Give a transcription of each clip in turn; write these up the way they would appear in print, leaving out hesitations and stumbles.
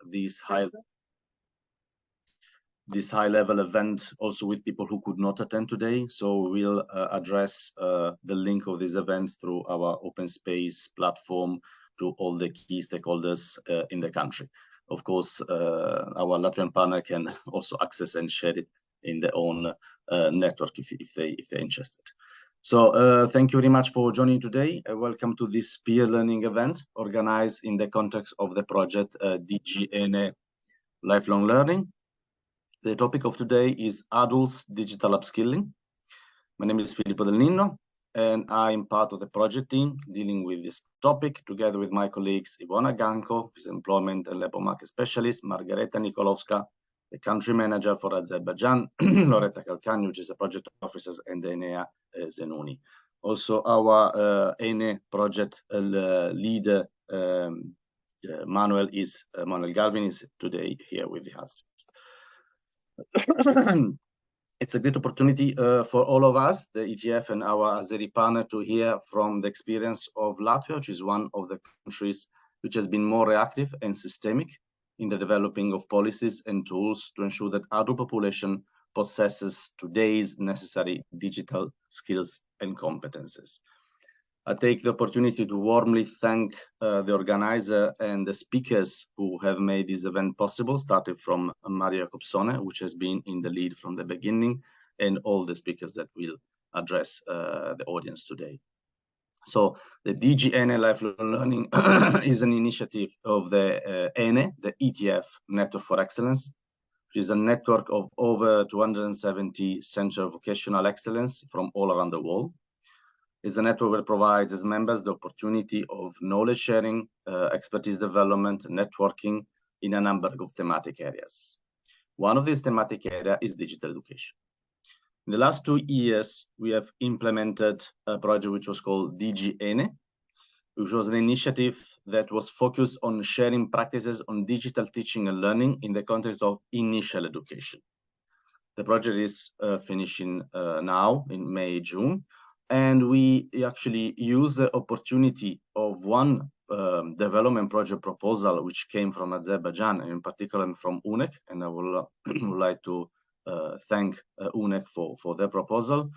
this high-level event also with people who could not attend today. So we'll address the link of this event through our open space platform to all the key stakeholders in the country. Of course, our Latvian partner can also access and share it in their own network if they're interested. So thank you very much for joining today. Welcome to this peer learning event organized in the context of the project DIGI ENE Lifelong Learning. The topic of today is adults digital upskilling. My name is Filippo Del Nino, and I'm part of the project team dealing with this topic, together with my colleagues Ivona Ganko, who's employment and labor market specialist, Margareta Nikolovska, the country manager for Azerbaijan, Loretta Calcagno, which is a project officer, and Enea Zenoni. Also, our ENE project leader, Manuel Galvin, is today here with us. It's a great opportunity for all of us, the ETF and our Azeri partner, to hear from the experience of Latvia, which is one of the countries which has been more reactive and systemic in the developing of policies and tools to ensure that adult population possesses today's necessary digital skills and competences. I take the opportunity to warmly thank the organizer and the speakers who have made this event possible, starting from Maria Copsone, which has been in the lead from the beginning, and all the speakers that will address the audience today. So the DIGI ENE Lifelong Learning is an initiative of the ENE, the ETF Network for Excellence, which is a network of over 270 centers of vocational excellence from all around the world. It's a network that provides its members the opportunity of knowledge sharing, expertise development, networking in a number of thematic areas. One of these thematic areas is digital education. In the last 2 years, we have implemented a project which was called DIGI ENE, which was an initiative that was focused on sharing practices on digital teaching and learning in the context of initial education. The project is finishing now in May, June. And we actually use the opportunity of one development project proposal which came from Azerbaijan, and in particular from UNEC, and I would like to thank UNEC for their proposal,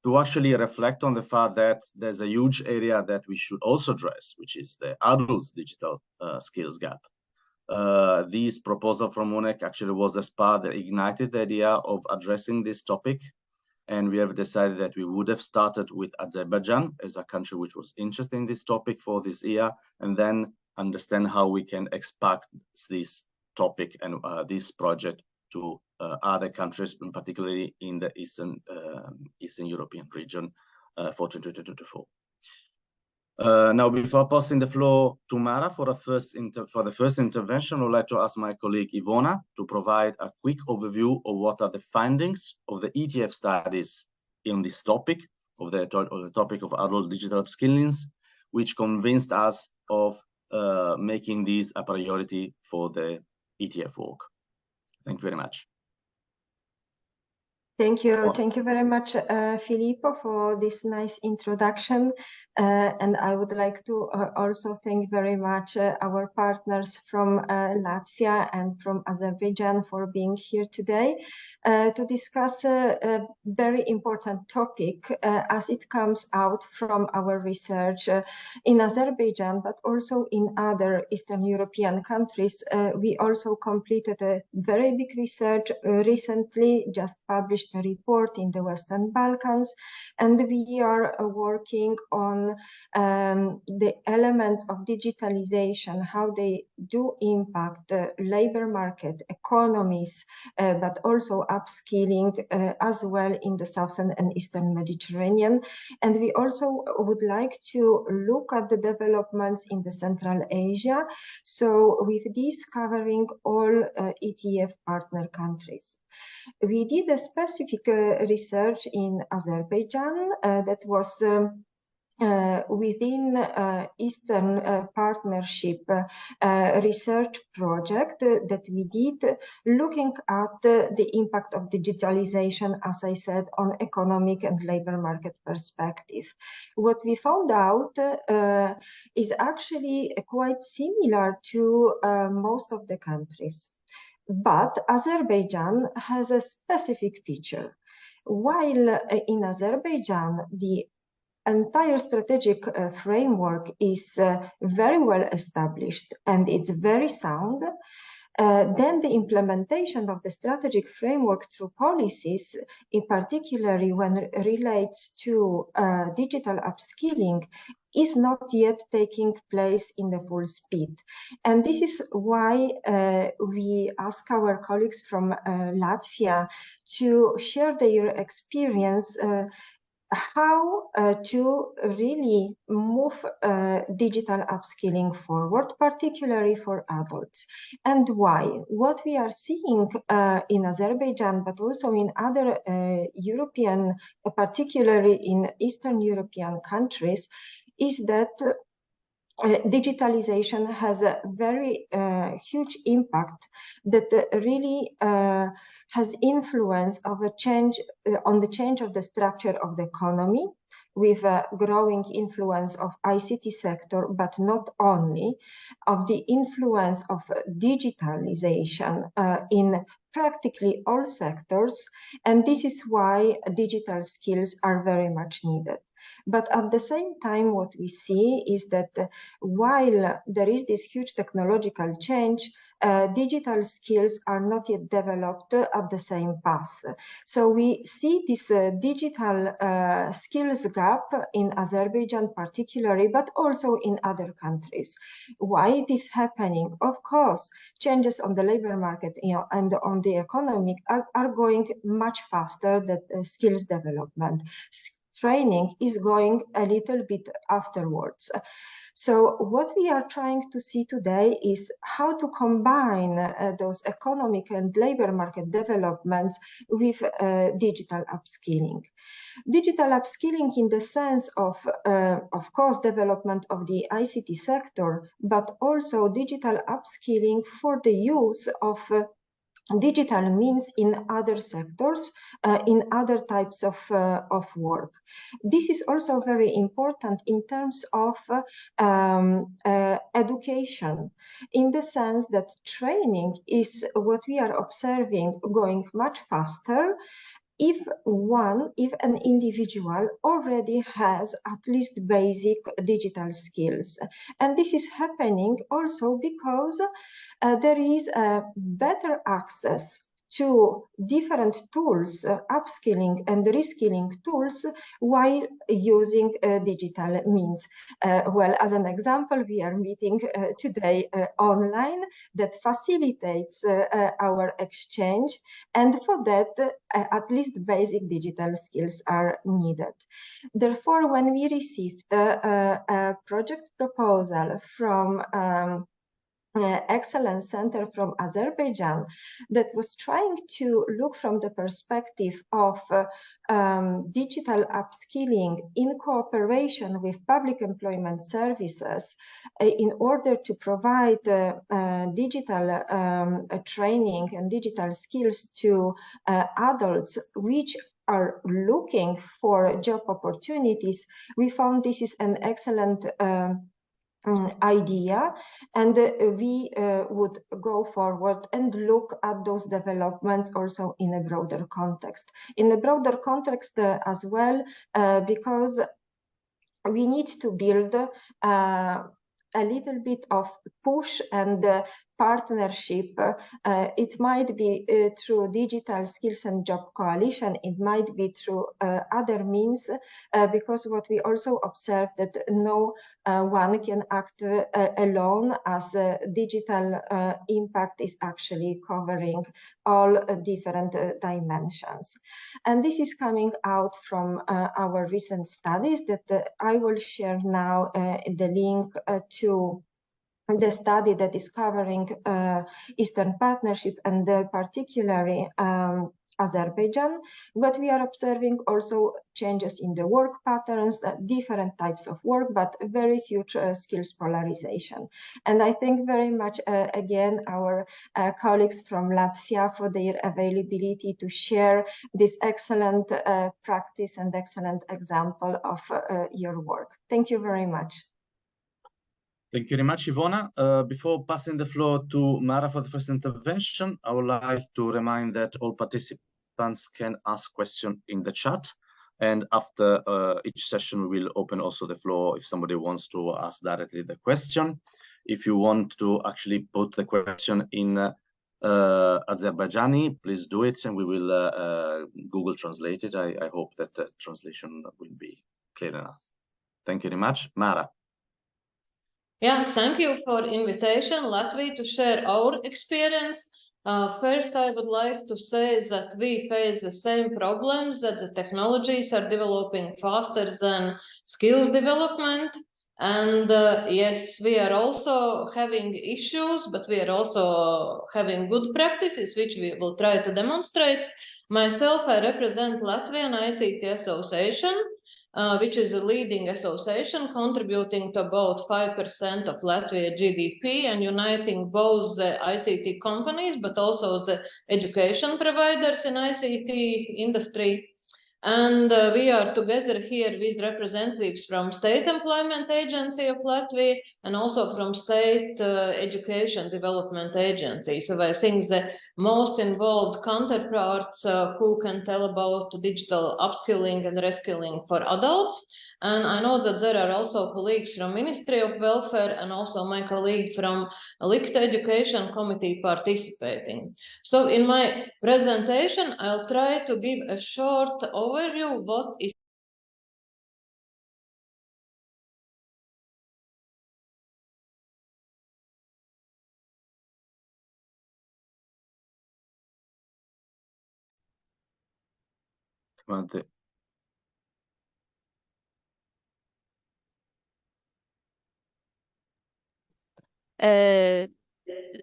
to actually reflect on the fact that there's a huge area that we should also address, which is the adults' digital skills gap. This proposal from UNEC actually was the spark that ignited the idea of addressing this topic. And we have decided that we would have started with Azerbaijan as a country which was interested in this topic for this year, and then understand how we can expand this topic and this project to other countries, particularly in the Eastern European region for 2024. Now, before passing the floor to Mara for the first intervention, I would like to ask my colleague Ivona to provide a quick overview of what are the findings of the ETF studies in this topic, of the topic of adult digital upskilling, which convinced us of making this a priority for the ETF work. Thank you very much. Thank you very much, Filippo, for this nice introduction. And I would like to also thank very much our partners from Latvia and from Azerbaijan for being here today to discuss a very important topic as it comes out from our research in Azerbaijan, but also in other Eastern European countries. We also completed a very big research recently, just published a report in the Western Balkans, and we are working on the elements of digitalization, how they do impact the labor market, economies, but also upskilling as well in the Southern and Eastern Mediterranean. And we also would like to look at the developments in the Central Asia. So with this covering all ETF partner countries. We did a specific research in Azerbaijan that was within Eastern Partnership research project that we did, looking at the impact of digitalization, as I said, on economic and labor market perspective. What we found out is actually quite similar to most of the countries. But Azerbaijan has a specific feature. While in Azerbaijan, the entire strategic framework is very well established and it's very sound, then the implementation of the strategic framework through policies, in particularly when it relates to digital upskilling, is not yet taking place in the full speed. And this is why we ask our colleagues from Latvia to share their experience how to really move digital upskilling forward, particularly for adults, and why. What we are seeing in Azerbaijan, but also in other European, particularly in Eastern European countries, is that digitalization has a very huge impact that really has influence of a change on the change of the structure of the economy, with a growing influence of ICT sector, but not only, of the influence of digitalization in practically all sectors, and this is why digital skills are very much needed. But at the same time, what we see is that while there is this huge technological change, digital skills are not yet developed at the same path. So we see this digital skills gap in Azerbaijan particularly, but also in other countries. Why it is happening? Of course, changes on the labor market, and on the economy are going much faster than skills development. Training is going a little bit afterwards. So what we are trying to see today is how to combine those economic and labor market developments with digital upskilling. Digital upskilling in the sense of course, development of the ICT sector, but also digital upskilling for the use of digital means in other sectors, in other types of work. This is also very important in terms of education, in the sense that training is what we are observing going much faster if an individual already has at least basic digital skills. And this is happening also because there is a better access to different tools, upskilling and reskilling tools, while using digital means. Well, as an example, we are meeting today online that facilitates our exchange, and for that, at least basic digital skills are needed. Therefore, when we received a project proposal from Excellence Center from Azerbaijan that was trying to look from the perspective of digital upskilling in cooperation with public employment services in order to provide digital training and digital skills to adults which are looking for job opportunities. We found this is an excellent idea, and we would go forward and look at those developments also in a broader context. In a broader context as well, because we need to build a little bit of push and partnership. It might be through Digital Skills and Job Coalition, it might be through other means, because what we also observe that no one can act alone, as digital impact is actually covering all different dimensions. And this is coming out from our recent studies that I will share now the link to the study that is covering Eastern Partnership and particularly Azerbaijan, but we are observing also changes in the work patterns, different types of work, but a very huge skills polarization. And I thank very much again our colleagues from Latvia for their availability to share this excellent practice and excellent example of your work. Thank you very much. Thank you very much, Ivona. Before passing the floor to Mara for the first intervention, I would like to remind that all participants can ask questions in the chat. And after each session, we will open also the floor if somebody wants to ask directly the question. If you want to actually put the question in Azerbaijani, please do it, and we will Google translate it. I hope that the translation will be clear enough. Thank you very much. Mara. Yeah, thank you for invitation, Latvia, to share our experience. First, I would like to say that we face the same problems, that the technologies are developing faster than skills development. And yes, we are also having issues, but we are also having good practices, which we will try to demonstrate. Myself, I represent Latvian ICT Association, which is a leading association contributing to about 5% of Latvia GDP and uniting both the ICT companies, but also the education providers in ICT industry. And we are together here with representatives from State Employment Agency of Latvia and also from State Education Development Agency. So I think the most involved counterparts who can tell about digital upskilling and reskilling for adults. And I know that there are also colleagues from Ministry of Welfare and also my colleague from LICT Education Committee participating. So in my presentation, I'll try to give a short overview what is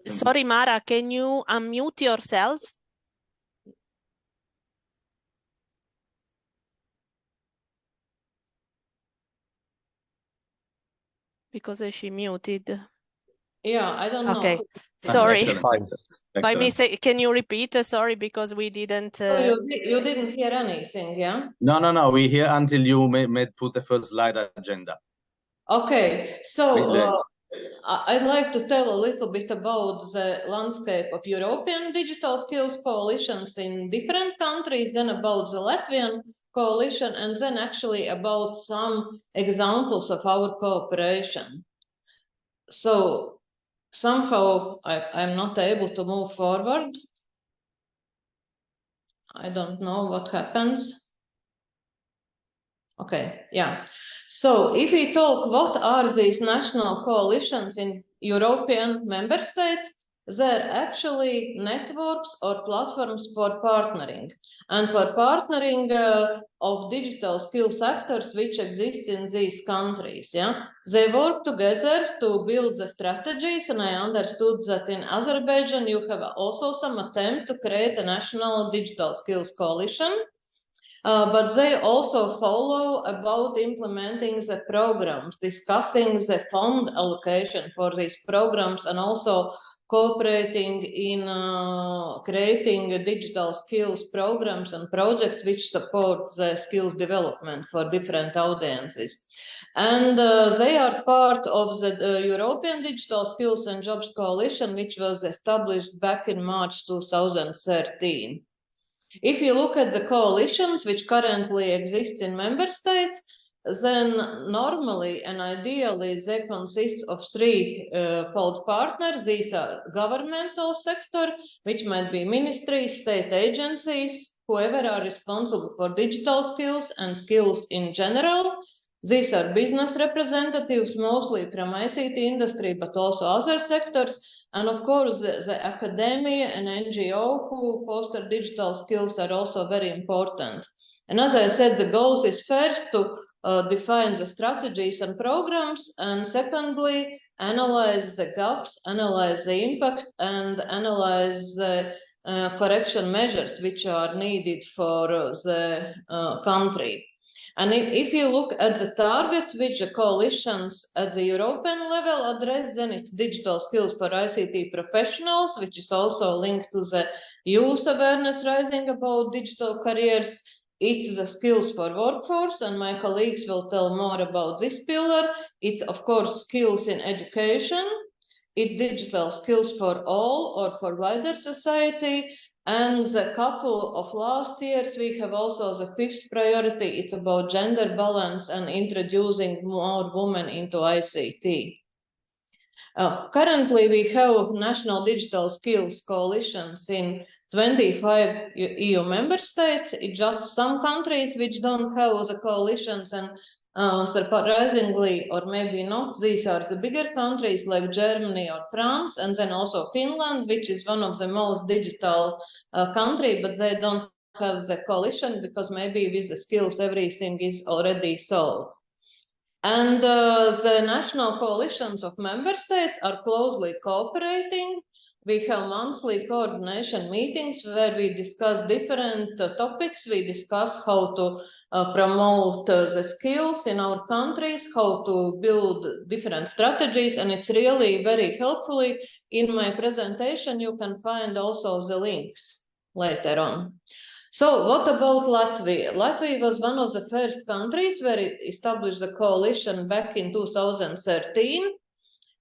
Sorry, Mara, can you unmute yourself? Because she muted. Yeah, I don't know. Okay, sorry. Excellent. By mistake, can you repeat? Sorry, because we didn't. You didn't hear anything, yeah? No. We hear until you put the first slide agenda. Okay, so I'd like to tell a little bit about the landscape of European digital skills coalitions in different countries, then about the Latvian coalition, and then actually about some examples of our cooperation. So somehow I'm not able to move forward. I don't know what happens. Okay, yeah. So if we talk, what are these national coalitions in European member states? They're actually networks or platforms for partnering and for partnering of digital skills actors which exist in these countries. Yeah, they work together to build the strategies, and I understood that in Azerbaijan you have also some attempt to create a national digital skills coalition. But they also follow about implementing the programs, discussing the fund allocation for these programs, and also cooperating in creating digital skills programs and projects which support the skills development for different audiences. And they are part of the European Digital Skills and Jobs Coalition, which was established back in March 2013. If you look at the coalitions which currently exist in member states, then normally and ideally they consist of three-fold partners. These are governmental sector, which might be ministries, state agencies, whoever are responsible for digital skills and skills in general. These are business representatives, mostly from ICT industry, but also other sectors. And of course, the academia and NGO who foster digital skills are also very important. And as I said, the goal is first to define the strategies and programs, and secondly, analyze the gaps, analyze the impact, and analyze the correction measures which are needed for the country. And if you look at the targets which the coalitions at the European level address, then it's digital skills for ICT professionals, which is also linked to the youth awareness rising about digital careers. It's the skills for workforce, and my colleagues will tell more about this pillar. It's, of course, skills in education. It's digital skills for all or for wider society. And the couple of last years, we have also the fifth priority. It's about gender balance and introducing more women into ICT. Currently, we have national digital skills coalitions in 25 EU member states. It's just some countries which don't have the coalitions, and surprisingly, or maybe not, these are the bigger countries like Germany or France, and then also Finland, which is one of the most digital country, but they don't have the coalition because maybe with the skills everything is already solved. And the national coalitions of member states are closely cooperating. We have monthly coordination meetings where we discuss different topics. We discuss how to promote the skills in our countries, how to build different strategies, and it's really very helpful. In my presentation, you can find also the links later on. So what about Latvia? Latvia was one of the first countries where it established the coalition back in 2013.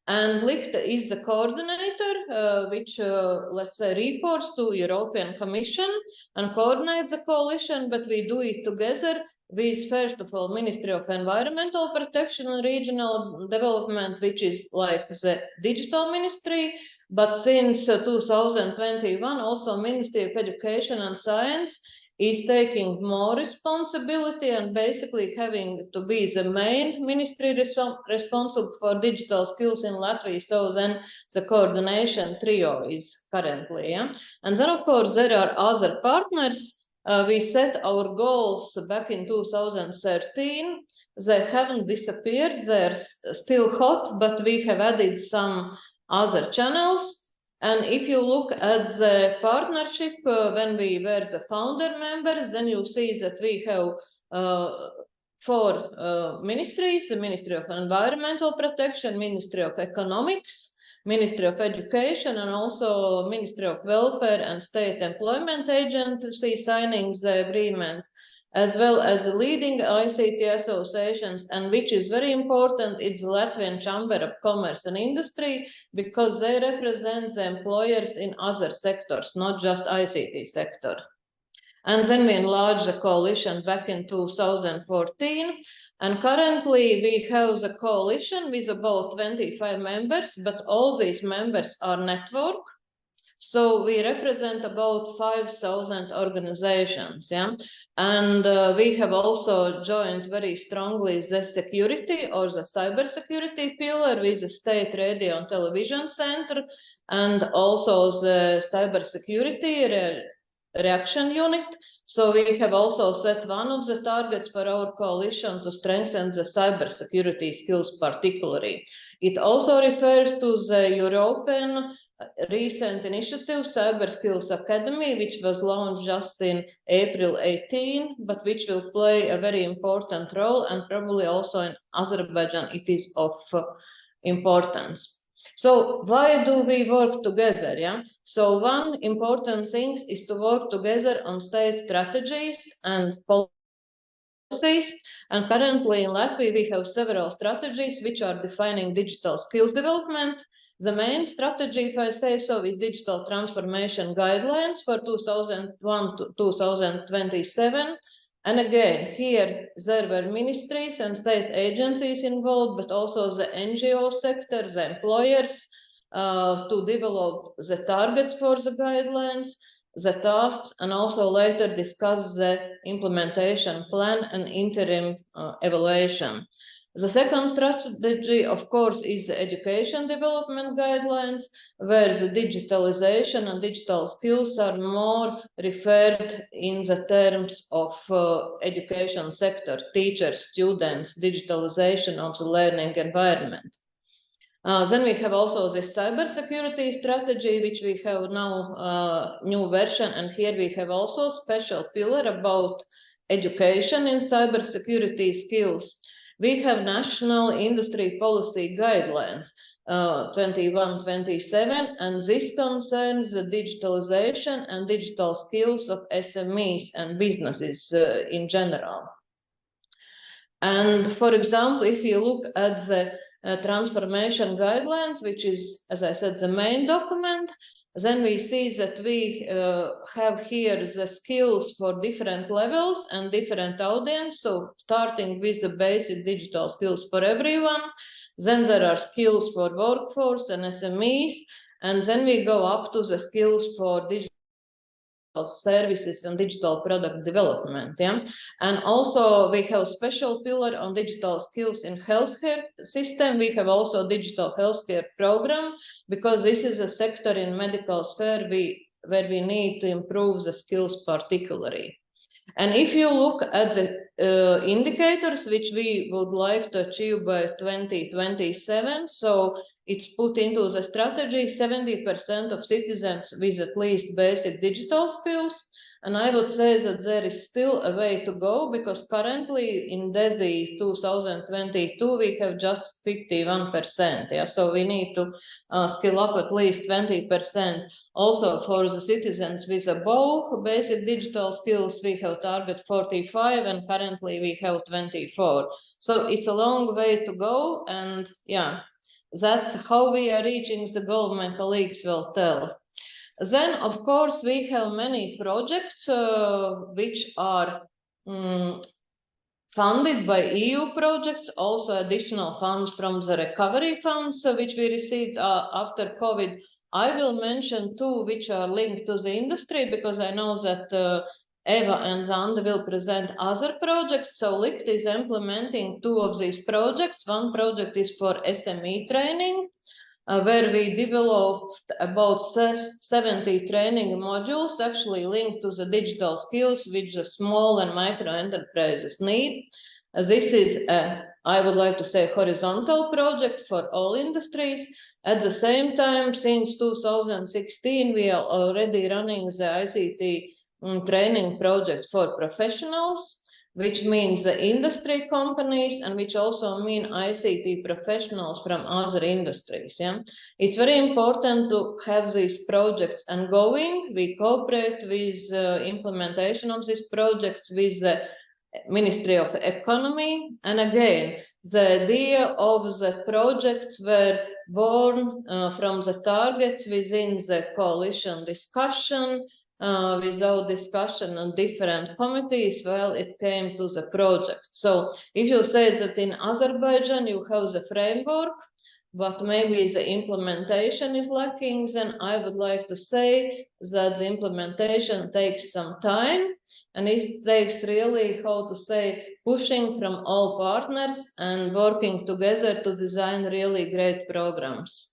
And Lichte is the coordinator, which, let's say, reports to European Commission and coordinates the coalition, but we do it together with, first of all, Ministry of Environmental Protection and Regional Development, which is like the digital ministry. But since 2021, also Ministry of Education and Science is taking more responsibility and basically having to be the main ministry responsible for digital skills in Latvia. So then the coordination trio is currently, yeah. And then, of course, there are other partners. We set our goals back in 2013. They haven't disappeared. They're still hot, but we have added some other channels. And if you look at the partnership, when we were the founder members, then you see that we have 4 ministries: the Ministry of Environmental Protection, Ministry of Economics, Ministry of Education, and also Ministry of Welfare and State Employment Agency signing the agreement, as well as the leading ICT associations, and which is very important, it's the Latvian Chamber of Commerce and Industry, because they represent the employers in other sectors, not just ICT sector. And then we enlarged the coalition back in 2014. And currently we have the coalition with about 25 members, but all these members are network. So we represent about 5,000 organizations, yeah? And we have also joined very strongly the security or the cybersecurity pillar with the State Radio and Television Center, and also the cybersecurity reaction unit. So we have also set one of the targets for our coalition to strengthen the cybersecurity skills particularly. It also refers to the European recent initiative, Cyber Skills Academy, which was launched just in April 18, but which will play a very important role, and probably also in Azerbaijan it is of importance. So why do we work together? Yeah. So one important thing is to work together on state strategies and policies. And currently in Latvia, we have several strategies which are defining digital skills development. The main strategy, if I say so, is digital transformation guidelines for 2001 to 2027. And again, here there were ministries and state agencies involved, but also the NGO sector, the employers, to develop the targets for the guidelines, the tasks, and also later discuss the implementation plan and interim evaluation. The second strategy, of course, is the education development guidelines, where the digitalization and digital skills are more referred in the terms of education sector, teachers, students, digitalization of the learning environment. Then we have also this cybersecurity strategy, which we have now new version, and here we have also special pillar about education in cybersecurity skills. We have national industry policy guidelines 21-27, and this concerns the digitalization and digital skills of SMEs and businesses in general. And for example, if you look at the transformation guidelines, which is, as I said, the main document, then we see that we have here the skills for different levels and different audience. So starting with the basic digital skills for everyone, then there are skills for workforce and SMEs, and then we go up to the skills for digital services and digital product development. Yeah, and also we have special pillar on digital skills in healthcare system. We have also digital healthcare program, because this is a sector in medical sphere where we need to improve the skills particularly. And if you look at the indicators which we would like to achieve by 2027, so it's put into the strategy 70% of citizens with at least basic digital skills. And I would say that there is still a way to go, because currently in DIGI 2022, we have just 51%. Yeah? So we need to skill up at least 20%. Also for the citizens with above basic digital skills, we have target 45, and currently we have 24. So it's a long way to go, and yeah, that's how we are reaching the goal, my colleagues will tell. Then, of course, we have many projects which are funded by EU projects, also additional funds from the recovery funds which we received after COVID. I will mention two which are linked to the industry, because I know that Eva and Zanda will present other projects. So LICT is implementing two of these projects. One project is for SME training, where we developed about 70 training modules actually linked to the digital skills which the small and micro enterprises need. This is, I would like to say, horizontal project for all industries. At the same time, since 2016, we are already running the ICT training project for professionals, which means the industry companies, and which also mean ICT professionals from other industries. Yeah? It's very important to have these projects ongoing. We cooperate with implementation of these projects with the Ministry of Economy. And again, the idea of the projects were born from the targets within the coalition discussion. Without discussion on different committees, well, it came to the project. So if you say that in Azerbaijan you have the framework, but maybe the implementation is lacking, then I would like to say that the implementation takes some time, and it takes really, how to say, pushing from all partners and working together to design really great programs.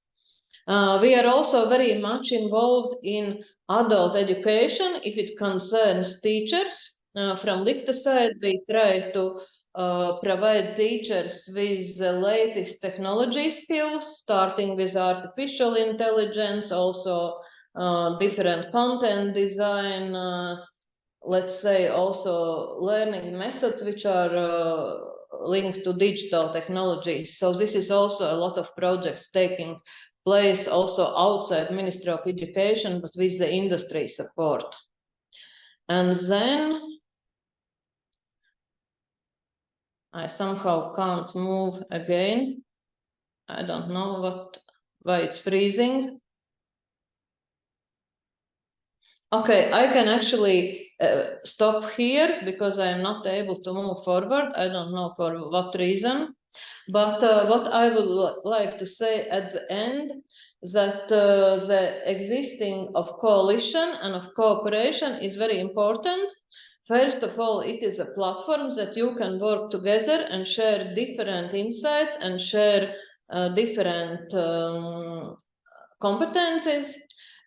We are also very much involved in adult education if it concerns teachers. From LICTA side, we try to provide teachers with the latest technology skills, starting with artificial intelligence, also different content design, let's say also learning methods which are linked to digital technologies. So this is also a lot of projects taking place also outside Ministry of Education, but with the industry support. And then I somehow can't move again. I don't know why it's freezing. Okay, I can actually stop here because I am not able to move forward. I don't know for what reason. But what I would like to say at the end, that the existing of coalition and of cooperation is very important. First of all, it is a platform that you can work together and share different insights and share different competencies.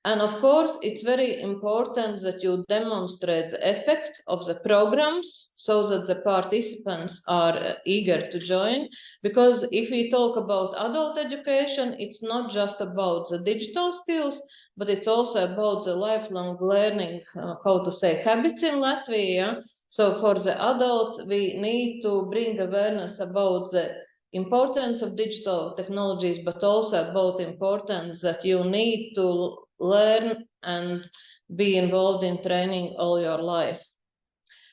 And of course, it's very important that you demonstrate the effect of the programs so that the participants are eager to join. Because if we talk about adult education, it's not just about the digital skills, but it's also about the lifelong learning, habits in Latvia. So for the adults, we need to bring awareness about the importance of digital technologies, but also about the importance that you need to learn and be involved in training all your life.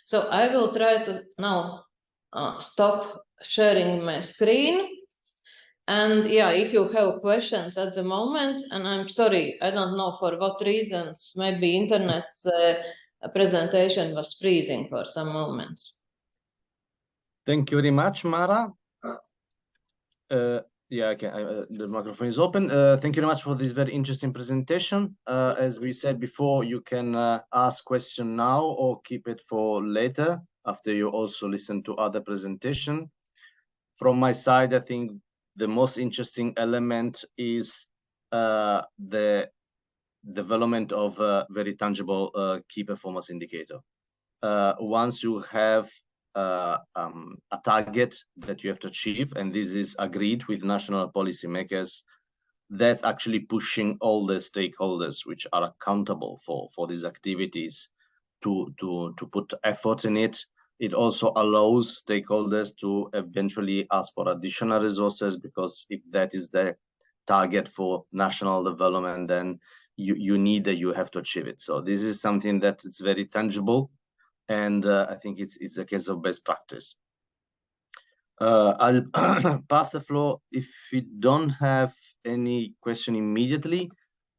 So I will try to now stop sharing my screen. And yeah, if you have questions at the moment, and I'm sorry, I don't know for what reasons, maybe internet's presentation was freezing for some moments. Thank you very much, Mara. Yeah, the microphone is open. Thank you very much for this very interesting presentation. As we said before, you can ask question now or keep it for later after you also listen to other presentation. From my side, I think the most interesting element is the development of a very tangible key performance indicator. Once you have a target that you have to achieve, and this is agreed with national policymakers, that's actually pushing all the stakeholders which are accountable for these activities to put effort in it. It also allows stakeholders to eventually ask for additional resources, because if that is the target for national development, then you have to achieve it. So this is something that it's very tangible. And I think it's a case of best practice. I'll pass the floor. If we don't have any question immediately,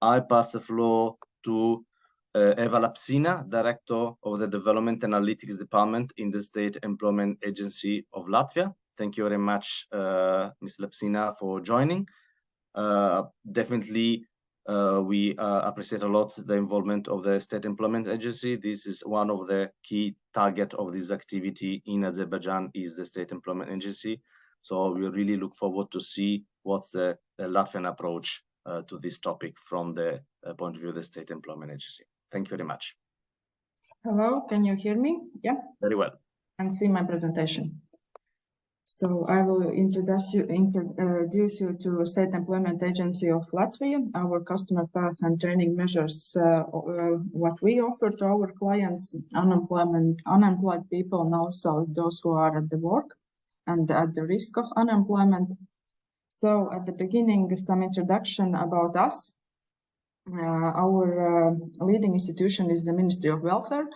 I'll pass the floor to Eva Lapsina, Director of the Development Analytics Department in the State Employment Agency of Latvia. Thank you very much, Ms. Lapsina, for joining. Definitely, we appreciate a lot the involvement of the State Employment Agency. This is one of the key target of this activity in Azerbaijan is the State Employment Agency. So we really look forward to see what's the Latvian approach to this topic from the point of view of the State Employment Agency. Thank you very much. Hello, can you hear me? Yeah. Very well. And see my presentation. So I will introduce you to State Employment Agency of Latvia, our customer path and training measures, what we offer to our clients, unemployed people, and also those who are at the work and at the risk of unemployment. So at the beginning, some introduction about us. Our leading institution is the Ministry of Welfare,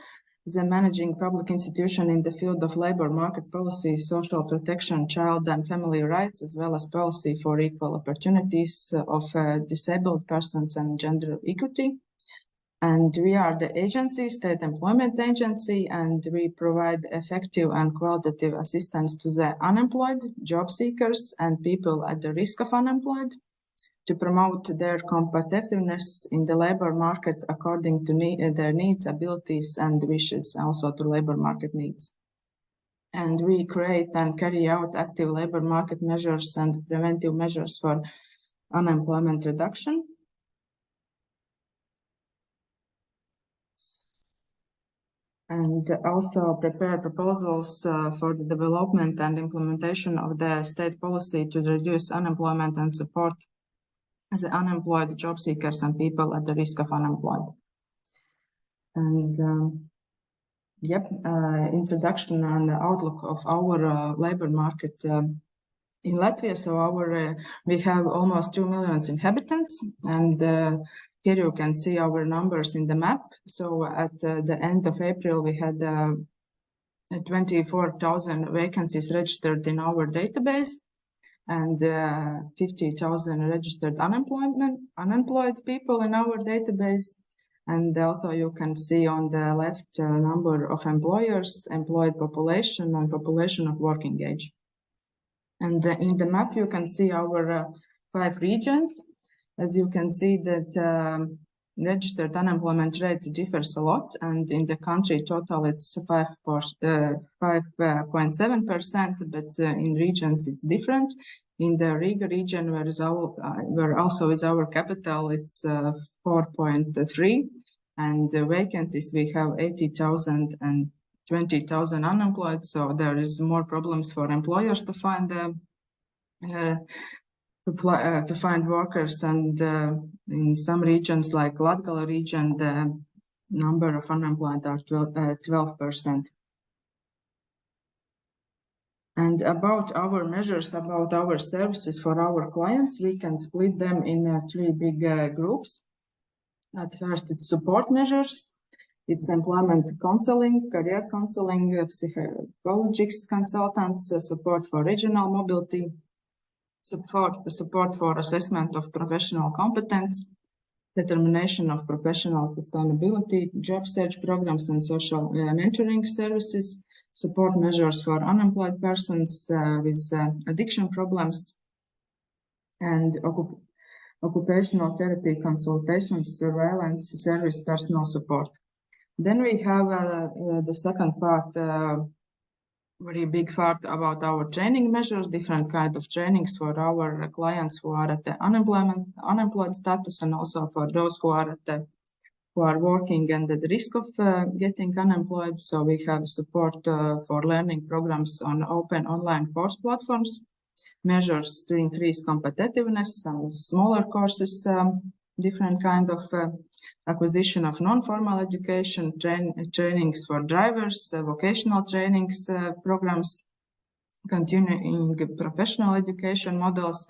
the managing public institution in the field of labor market policy, social protection, child and family rights, as well as policy for equal opportunities of disabled persons and gender equity. And we are the agency, State Employment Agency, and we provide effective and qualitative assistance to the unemployed, job seekers, and people at the risk of unemployed, to promote their competitiveness in the labor market according to their needs, abilities, and wishes, also to labor market needs. And we create and carry out active labor market measures and preventive measures for unemployment reduction. And also prepare proposals for the development and implementation of the state policy to reduce unemployment and support the unemployed, job seekers, and people at the risk of unemployed. And introduction and outlook of our labor market in Latvia. So we have almost 2 million inhabitants, and here you can see our numbers in the map. So at the end of April, we had 24,000 vacancies registered in our database, and 50,000 registered unemployed people in our database. And also you can see on the left number of employers, employed population, and population of working age. And in the map you can see our 5 regions. As you can see that registered unemployment rate differs a lot, and in the country total it's 5.7%, but in regions it's different. In the Riga region, where also is our capital, it's 4.3, and the vacancies we have 80,000 and 20,000 unemployed. So there is more problems for employers to find workers, and in some regions like Latgale region, the number of unemployed are 12%. And about our measures, about our services for our clients, we can split them in 3 big groups. At first, it's support measures. It's employment counseling, career counseling, psychologist consultants, support for regional mobility, support for assessment of professional competence, determination of professional sustainability, job search programs and social mentoring services, support measures for unemployed persons with addiction problems, and occupational therapy consultations, surveillance, service personal support. Then we have the second part, very big part about our training measures, different kind of trainings for our clients who are at the unemployed status, and also for those who are working and at the risk of getting unemployed. So we have support for learning programs on open online course platforms, measures to increase competitiveness, some smaller courses, different kind of acquisition of non-formal education, trainings for drivers, vocational trainings programs, continuing professional education models,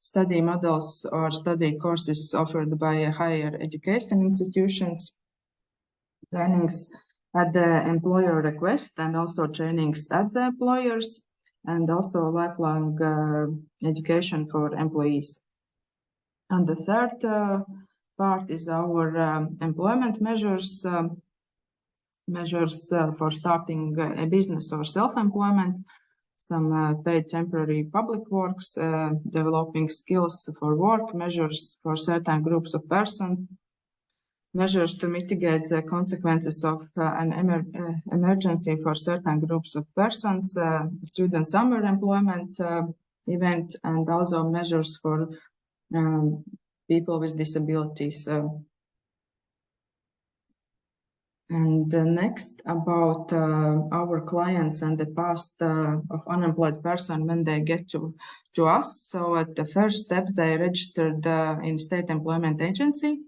study models or study courses offered by higher education institutions, trainings at the employer request, and also trainings at the employers, and also lifelong education for employees. And the third part is our employment measures, for starting a business or self-employment, some paid temporary public works, developing skills for work, measures for certain groups of persons, measures to mitigate the consequences of an emergency for certain groups of persons, student summer employment event, and also measures for people with disabilities. And next, about our clients and the past of unemployed person when they get to us. So at the first steps, they registered in State Employment Agency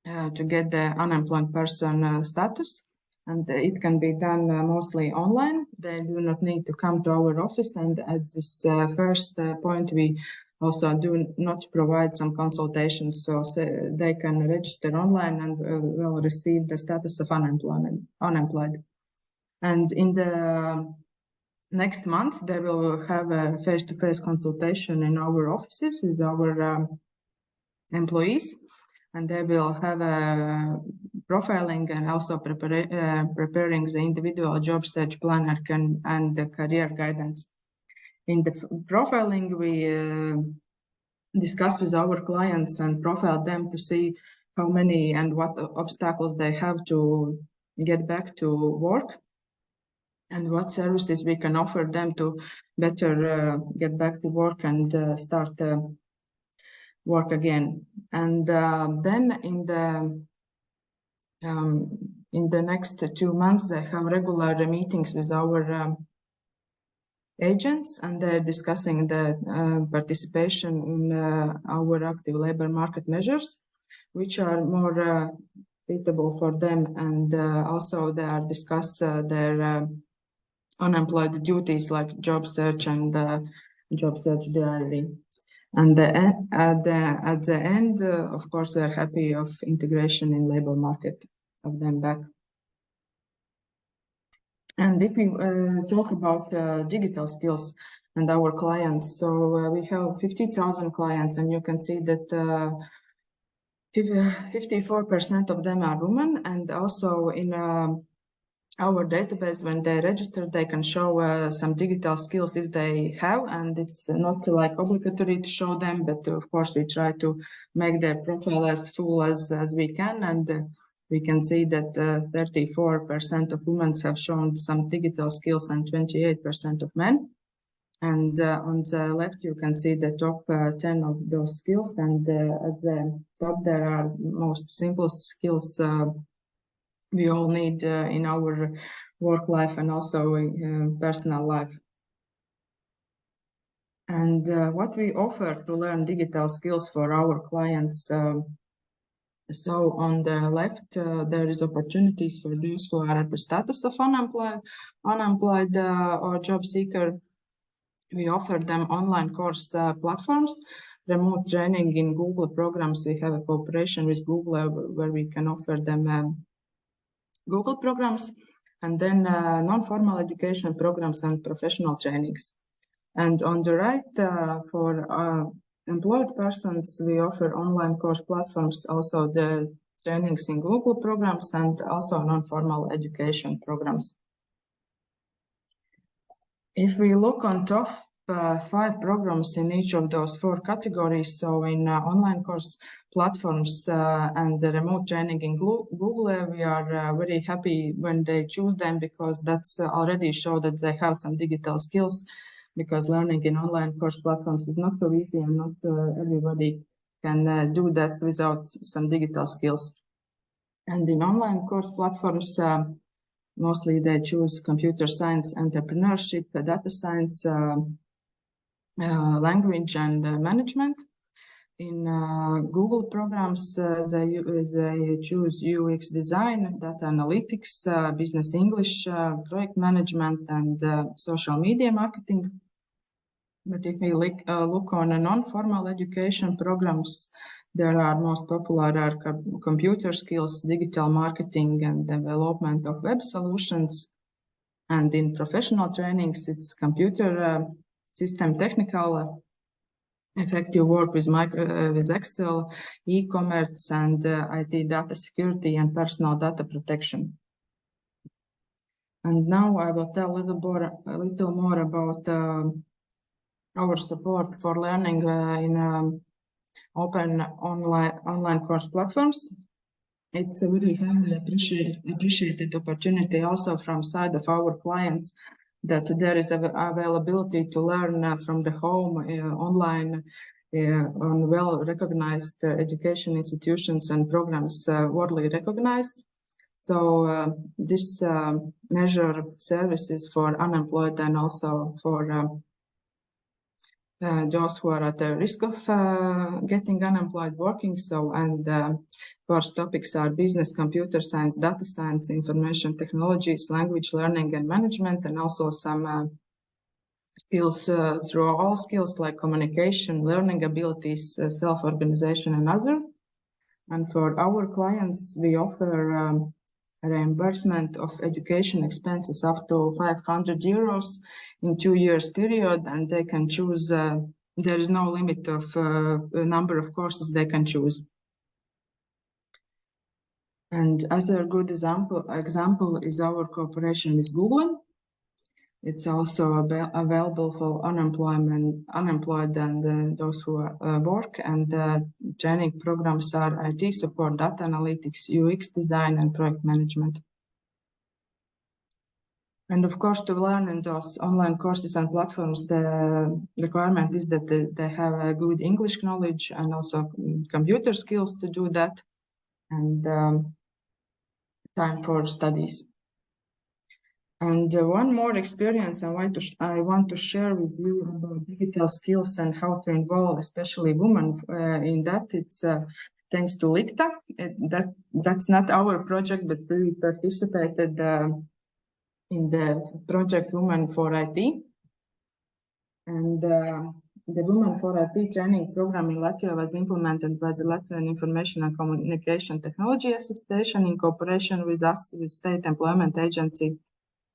to get the unemployed person status. And it can be done mostly online. They do not need to come to our office. And at this first point, we also do not provide some consultations, so they can register online and will receive the status of unemployed. And in the next month, they will have a face-to-face consultation in our offices with our employees, and they will have a profiling and also preparing the individual job search planner and the career guidance. In the profiling, we discuss with our clients and profile them to see how many and what obstacles they have to get back to work, and what services we can offer them to better get back to work and start work again. And then in the next 2 months, they have regular meetings with our agents, and they're discussing the participation in our active labor market measures, which are more suitable for them, and also they are discuss their unemployed duties like job search and job search diary. And at the end, of course, we are happy of integration in labor market of them back. And if we talk about digital skills and our clients, so we have 50,000 clients, and you can see that 54% of them are women, and also in our database. When they register, they can show some digital skills if they have, and it's not like obligatory to show them, but of course we try to make their profile as full as we can, and we can see that 34% of women have shown some digital skills and 28% of men. And on the left, you can see the top 10 of those skills, and at the top there are most simplest skills we all need in our work life and also personal life. And what we offer to learn digital skills for our clients. So on the left, there is opportunities for those who are at the status of unemployed or job seeker. We offer them online course platforms, remote training in Google programs. We have a cooperation with Google where we can offer them Google programs, and then non-formal education programs and professional trainings. And on the right, for employed persons, we offer online course platforms, also the trainings in Google programs and also non-formal education programs. If we look on top 5 programs in each of those 4 categories, so in online course platforms and the remote training in Google, we are very happy when they choose them, because that's already show that they have some digital skills, because learning in online course platforms is not so easy, and not everybody can do that without some digital skills. And in online course platforms, mostly they choose computer science, entrepreneurship, data science, language and management. In Google programs, they choose UX design, data analytics, business English, project management, and social media marketing. But if we look on a non-formal education programs, there are most popular are computer skills, digital marketing, and development of web solutions. And in professional trainings, it's computer system technical, effective work with Excel, e-commerce, and IT data security and personal data protection. And now I will tell a little more about our support for learning in open online course platforms. It's a really highly appreciated opportunity also from side of our clients, that there is availability to learn from the home online on well-recognized education institutions and programs worldly recognized. So this measure services for unemployed and also for those who are at the risk of getting unemployed working. So, and course topics are business, computer science, data science, information technologies, language learning and management, and also some skills through all skills like communication, learning abilities, self-organization, and other. And for our clients, we offer reimbursement of education expenses up to 500 euros in 2 years period, and they can choose, there is no limit of number of courses they can choose. And as a good example is our cooperation with Google. It's also available for unemployed and those who work, and training programs are IT support, data analytics, UX design, and project management. And of course, to learn in those online courses and platforms, the requirement is that they have a good English knowledge and also computer skills to do that, and time for studies. And one more experience I want to share with you about digital skills and how to involve especially women in that. It's thanks to LICTA. That's not our project, but we participated in the project Women for IT. And the Women for IT training program in Latvia was implemented by the Latvian Information and Communication Technology Association in cooperation with us, with State Employment Agency.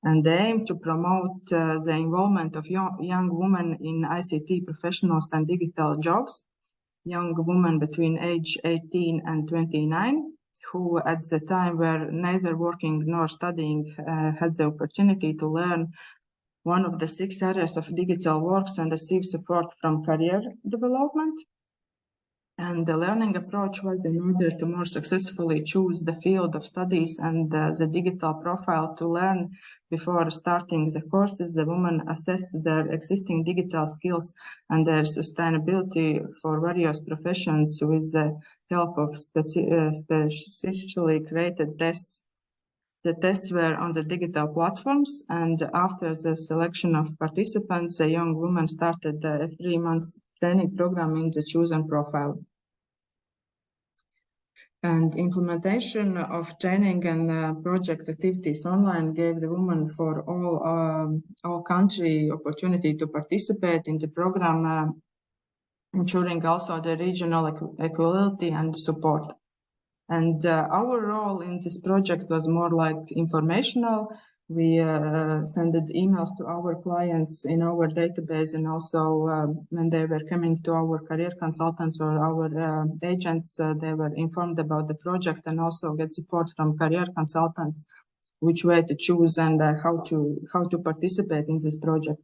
And they aim to promote the involvement of young women in ICT professionals and digital jobs, young women between age 18 and 29, who at the time were neither working nor studying had the opportunity to learn one of the 6 areas of digital works and receive support from career development. And the learning approach was in order to more successfully choose the field of studies and the digital profile to learn. Before starting the courses, the women assessed their existing digital skills and their sustainability for various professions with the help of specially created tests. The tests were on the digital platforms, and after the selection of participants, the young woman started a 3-month training program in the chosen profile. And implementation of training and project activities online gave the women for all country opportunity to participate in the program, ensuring also the regional equality and support. And our role in this project was more like informational. We sent emails to our clients in our database, and also when they were coming to our career consultants or our agents, they were informed about the project and also get support from career consultants, which way to choose and how to participate in this project.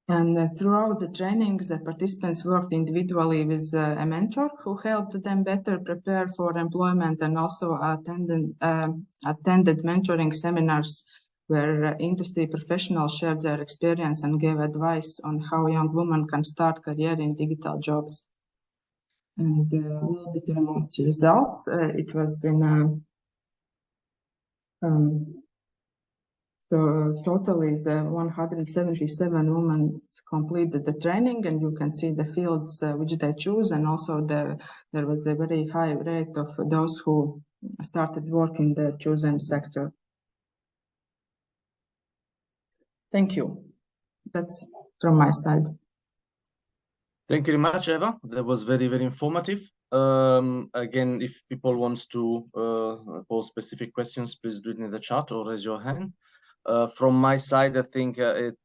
And throughout the training, the participants worked individually with a mentor who helped them better prepare for employment, and also attended mentoring seminars where industry professionals shared their experience and gave advice on how young women can start career in digital jobs. And a little bit about the results. It was in so totally the 177 women completed the training, and you can see the fields which they choose, and also there was a very high rate of those who started work in the chosen sector. Thank you. That's from my side. Thank you very much, Eva. That was very, very informative. Again, if people want to pose specific questions, please do it in the chat or raise your hand. From my side, I think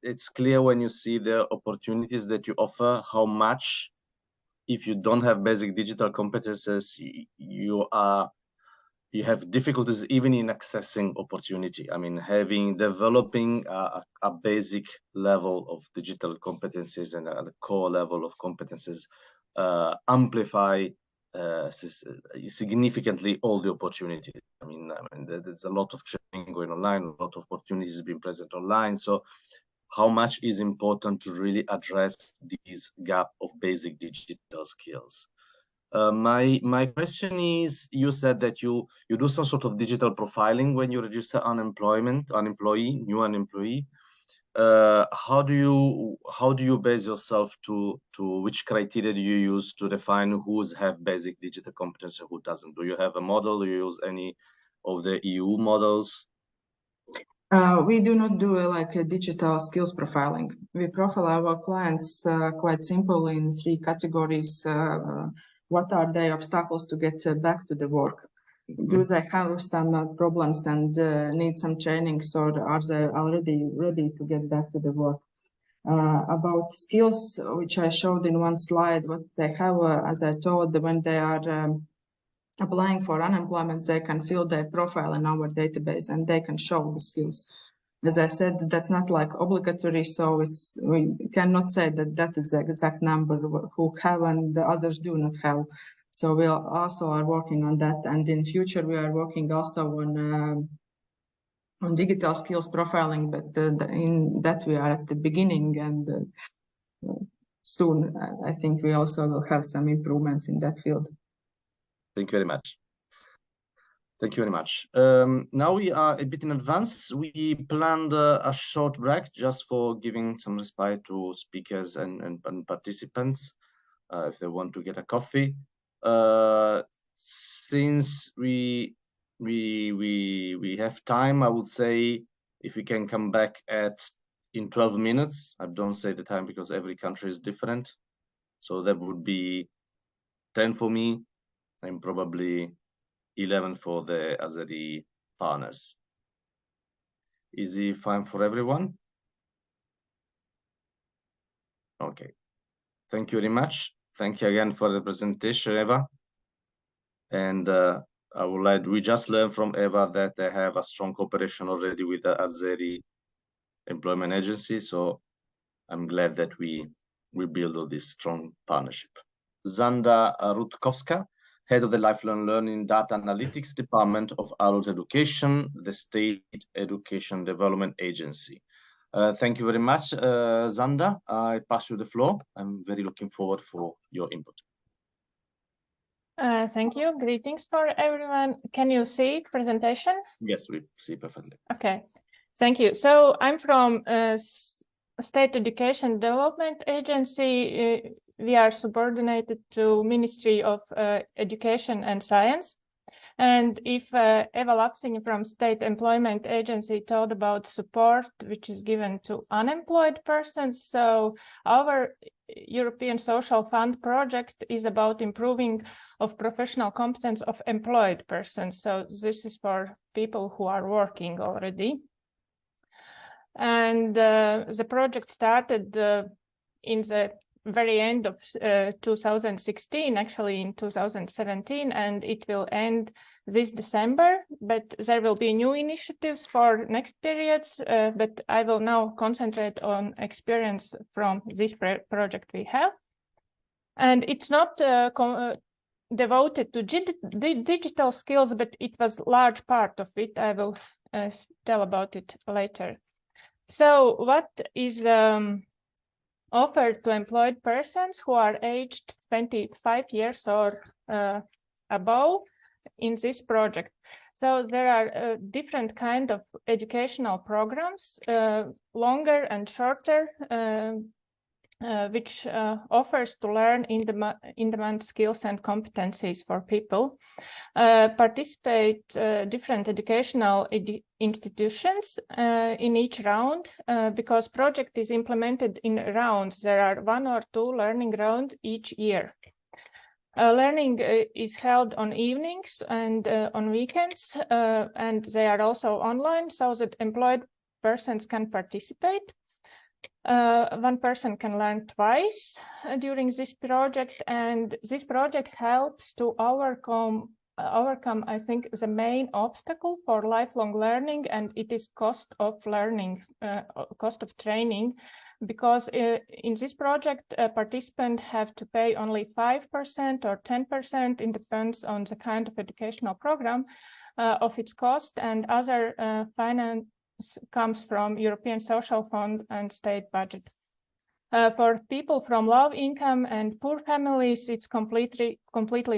it's clear when you see the opportunities that you offer, how much, if you don't have basic digital competences, you have difficulties even in accessing opportunity. I mean, developing a basic level of digital competencies and a core level of competencies amplify significantly all the opportunities. I mean, there's a lot of training going online, a lot of opportunities being present online. So how much is important to really address this gap of basic digital skills? My question is, you said that you do some sort of digital profiling when you register new unemployee. How do you base yourself to which criteria do you use to define who's have basic digital competence and who doesn't? Do you have a model? Do you use any of the EU models? We do not do like a digital skills profiling. We profile our clients quite simple in 3 categories. What are their obstacles to get back to the work? Do they have some problems and need some trainings, or are they already ready to get back to the work? About skills, which I showed in one slide, what they have, as I told, when they are applying for unemployment, they can fill their profile in our database and they can show the skills. As I said, that's not like obligatory, so we cannot say that is the exact number who have and the others do not have. So we also are working on that, and in future we are working also on digital skills profiling, but in that we are at the beginning, and soon I think we also will have some improvements in that field. Thank you very much. Thank you very much. Now we are a bit in advance. We planned a short break just for giving some respite to speakers and participants if they want to get a coffee. Since we have time, I would say if we can come back in 12 minutes. I don't say the time because every country is different. So that would be 10 for me and probably 11 for the Azeri partners. Is it fine for everyone? Okay. Thank you very much. Thank you again for the presentation, Eva. And we just learned from Eva that they have a strong cooperation already with the Azeri Employment Agency. So I'm glad that we build all this strong partnership. Zanda Rutkowska, Head of the Lifelong Learning Data Analytics Department of Adult Education, the State Education Development Agency. Thank you very much, Zanda. I pass you the floor. I'm very looking forward for your input. Thank you. Greetings for everyone. Can you see presentation? Yes, we see perfectly. Okay, thank you. So I'm from State Education Development Agency. We are subordinated to Ministry of Education and Science. And if Eva Lapsing from State Employment Agency told about support which is given to unemployed persons, so our European Social Fund project is about improving of professional competence of employed persons. So this is for people who are working already. And the project started in the very end of 2016, actually in 2017, and it will end this December, but there will be new initiatives for next periods, but I will now concentrate on experience from this project we have. And it's not devoted to digital skills, but it was a large part of it. I will tell about it later. So what is offered to employed persons who are aged 25 years or above in this project? So there are different kind of educational programs, longer and shorter, which offers to learn in-demand skills and competencies for people. Participate different educational institutions in each round, because project is implemented in rounds. There are 1 or 2 learning rounds each year. Learning is held on evenings and on weekends, and they are also online so that employed persons can participate. 1 person can learn twice during this project, and this project helps to overcome, I think, the main obstacle for lifelong learning, and it is cost of learning, cost of training, because in this project, participants have to pay only 5% or 10%, it depends on the kind of educational program, of its cost, and other finance comes from European Social Fund and state budget. For people from low income and poor families, it's completely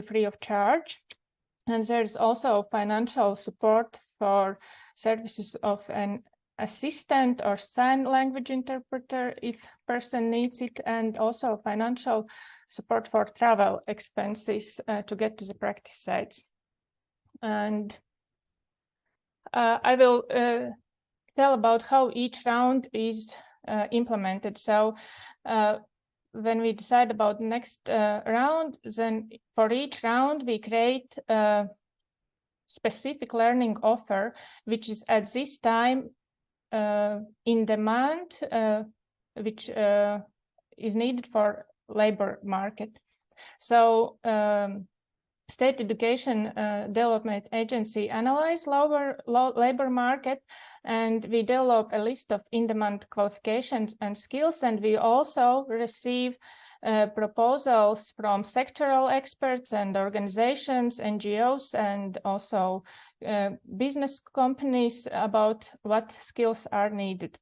free of charge. And there's also financial support for services of an assistant or sign language interpreter if person needs it, and also financial support for travel expenses to get to the practice sites. And I will tell about how each round is implemented. So when we decide about the next round, then for each round we create a specific learning offer, which is at this time in demand, which is needed for labor market. So State Education Development Agency analyze labor market, and we develop a list of in-demand qualifications and skills, and we also receive proposals from sectoral experts and organizations, NGOs, and also business companies about what skills are needed.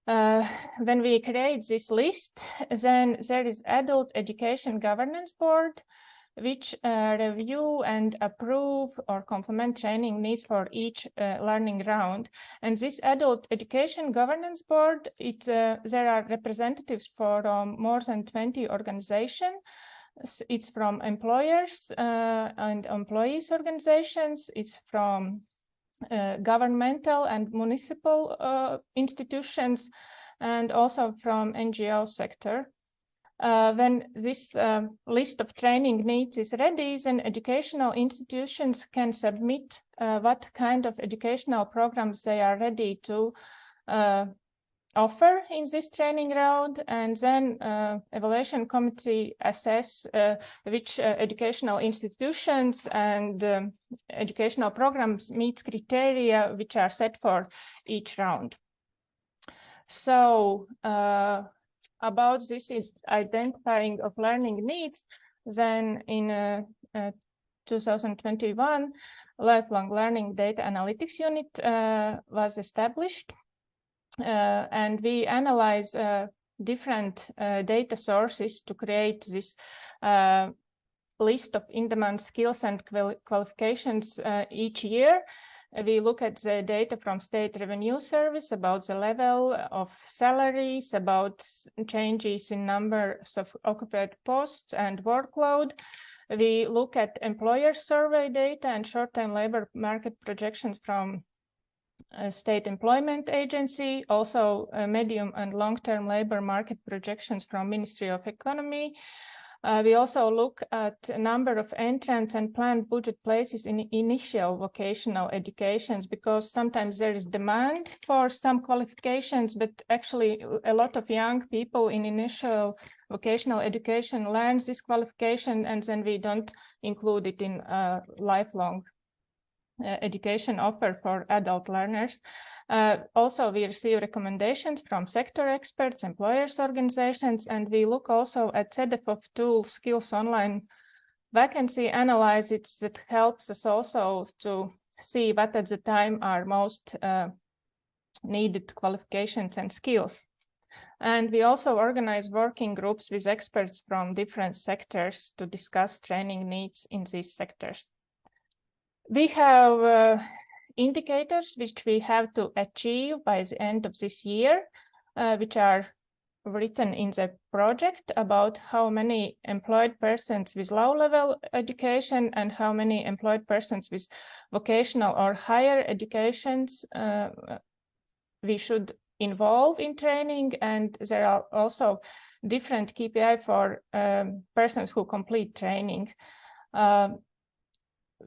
When we create this list, then there is Adult Education Governance Board, which review and approve or complement training needs for each learning round. And this Adult Education Governance Board, there are representatives for more than 20 organizations. It's from employers and employees organizations. It's from governmental and municipal institutions, and also from NGO sector. When this list of training needs is ready, then educational institutions can submit what kind of educational programs they are ready to offer in this training round, and then evaluation committee assess which educational institutions and educational programs meet criteria which are set for each round. So about this identifying of learning needs, then in 2021, Lifelong Learning Data Analytics Unit was established, and we analyze different data sources to create this list of in-demand skills and qualifications each year. We look at the data from State Revenue Service about the level of salaries, about changes in numbers of occupied posts and workload. We look at employer survey data and short-term labor market projections from State Employment Agency, also medium and long-term labor market projections from Ministry of Economy. We also look at a number of entrants and planned budget places in initial vocational educations, because sometimes there is demand for some qualifications, but actually a lot of young people in initial vocational education learns this qualification, and then we don't include it in lifelong education offer for adult learners. Also, we receive recommendations from sector experts, employers organizations, and we look also at CEDEFOP tool skills online vacancy analysis that helps us also to see what at the time are most needed qualifications and skills. And we also organize working groups with experts from different sectors to discuss training needs in these sectors. We have indicators which we have to achieve by the end of this year, which are written in the project about how many employed persons with low-level education and how many employed persons with vocational or higher educations we should involve in training. And there are also different KPI for persons who complete training.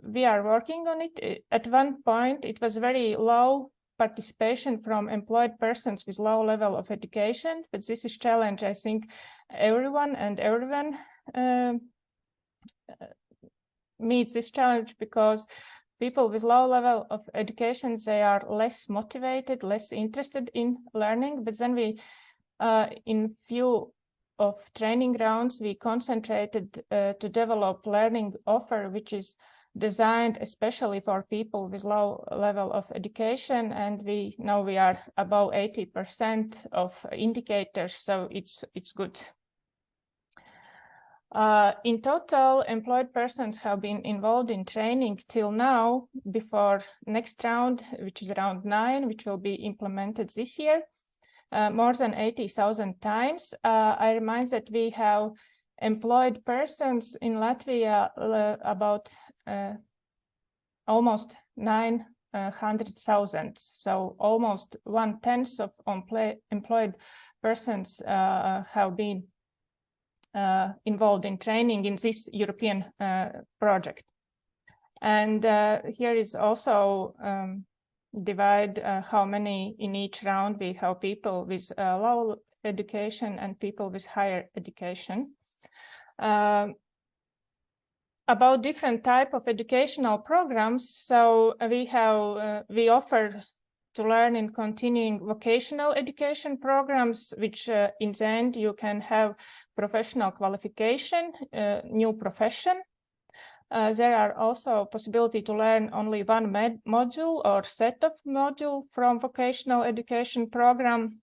We are working on it. At one point, it was very low participation from employed persons with low level of education, but this is a challenge. I think everyone meets this challenge, because people with low level of education, they are less motivated, less interested in learning. But then we, in few of training rounds, we concentrated to develop learning offer, which is designed especially for people with low level of education, and we are above 80% of indicators, so it's good. In total, employed persons have been involved in training till now, before next round, which is round 9, which will be implemented this year, more than 80,000 times. I remind that we have employed persons in Latvia about almost 900,000, so almost 1/10 of employed persons have been involved in training in this European project. And here is also divide how many in each round. We have people with low education and people with higher education. About different type of educational programs, so we offer to learn in continuing vocational education programs, which in the end you can have professional qualification, new profession. There are also possibility to learn only one module or set of module from vocational education program.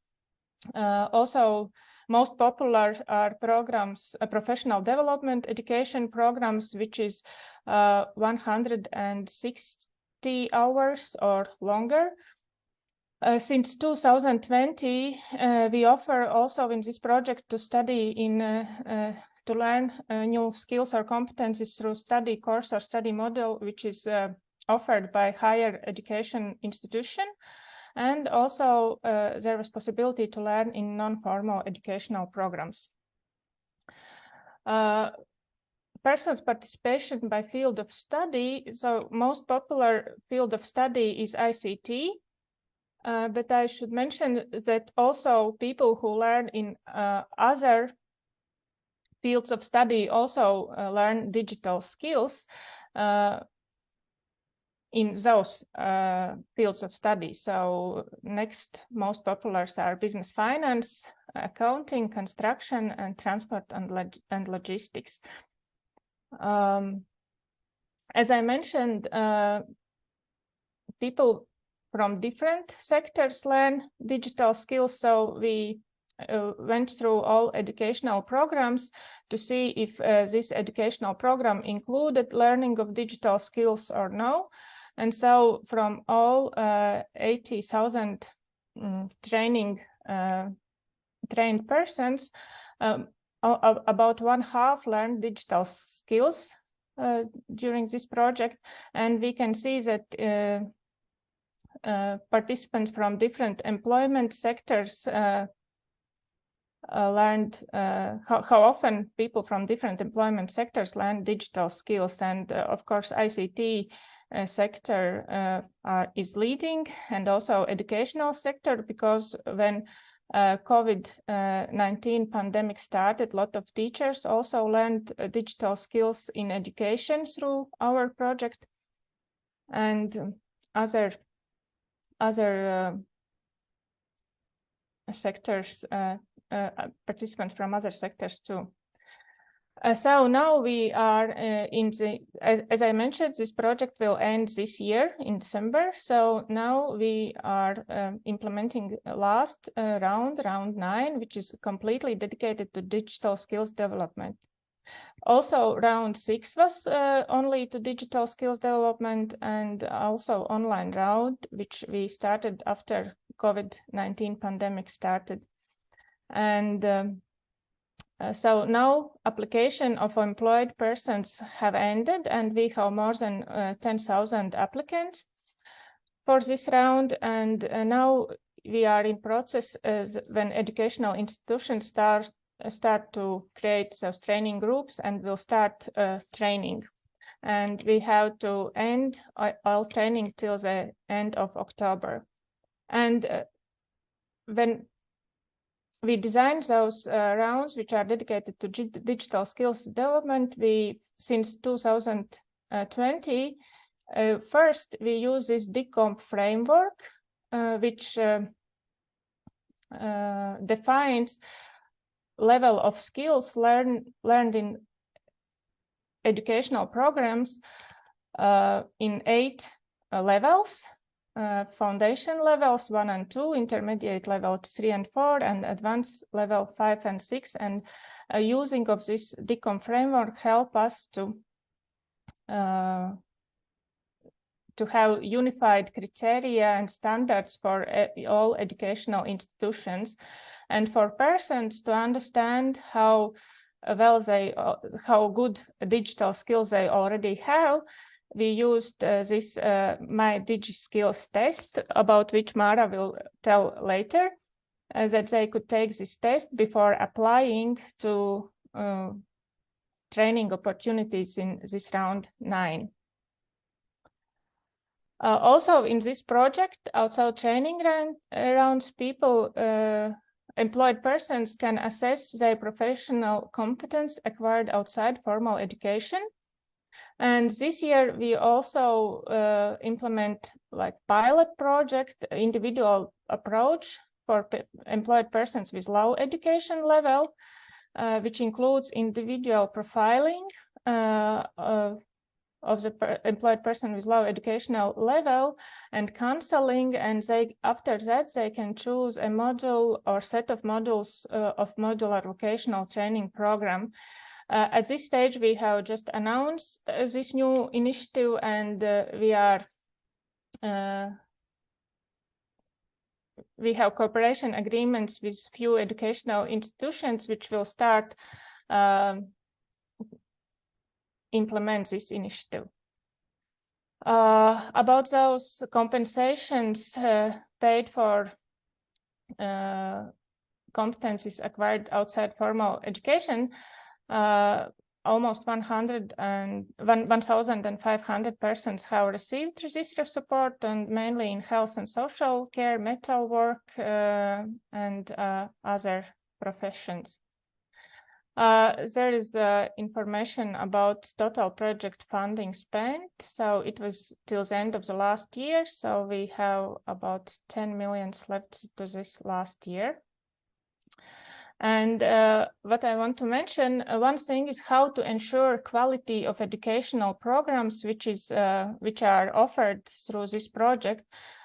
Also, most popular are programs, professional development education programs, which is 160 hours or longer. Since 2020, we offer also in this project to study to learn new skills or competencies through study course or study model, which is offered by higher education institution. And also there was possibility to learn in non-formal educational programs. Persons' participation by field of study. So most popular field of study is ICT. But I should mention that also people who learn in other fields of study also learn digital skills in those fields of study. So next most popular are business finance, accounting, construction, and transport and logistics. As I mentioned, people from different sectors learn digital skills. So we went through all educational programs to see if this educational program included learning of digital skills or no. And so from all 80,000 trained persons, about 1/2 learned digital skills during this project. And we can see that participants from different employment sectors learned how often people from different employment sectors learn digital skills. And of course, ICT sector is leading, and also educational sector, because when COVID-19 pandemic started, a lot of teachers also learned digital skills in education through our project, and other sectors, participants from other sectors too. So now we are as I mentioned, this project will end this year in December. So now we are implementing last round 9, which is completely dedicated to digital skills development. Also, round 6 was only to digital skills development, and also online round, which we started after COVID-19 pandemic started. And so now application of employed persons have ended, and we have more than 10,000 applicants for this round. And now we are in process when educational institutions start to create those training groups and will start training. And we have to end all training till the end of October. And when we designed those rounds, which are dedicated to digital skills development, since 2020, first we use this DIGI framework, which defines level of skills learned in educational programs in 8 levels. Foundation levels 1 and 2, intermediate level 3 and 4, and advanced level 5 and 6. And using of this DIGI framework help us to have unified criteria and standards for all educational institutions, and for persons to understand how good digital skills they already have. We used this My DIGI skills test, about which Mara will tell later, that they could take this test before applying to training opportunities in this round 9. Also in this project, outside training rounds, employed persons can assess their professional competence acquired outside formal education. And this year we also implement like pilot project, individual approach for employed persons with low education level, which includes individual profiling of the employed person with low educational level and counseling, and after that they can choose a module or set of modules of modular vocational training program. At this stage, we have just announced this new initiative, and we have cooperation agreements with few educational institutions which will start implement this initiative. About those compensations paid for competencies acquired outside formal education, almost 1,500 persons have received this support, and mainly in health and social care, metal work, and other professions. There is information about total project funding spent. So it was till the end of the last year. So we have about 10 million left to this last year. And what I want to mention, one thing is how to ensure quality of educational programs which are offered through this project.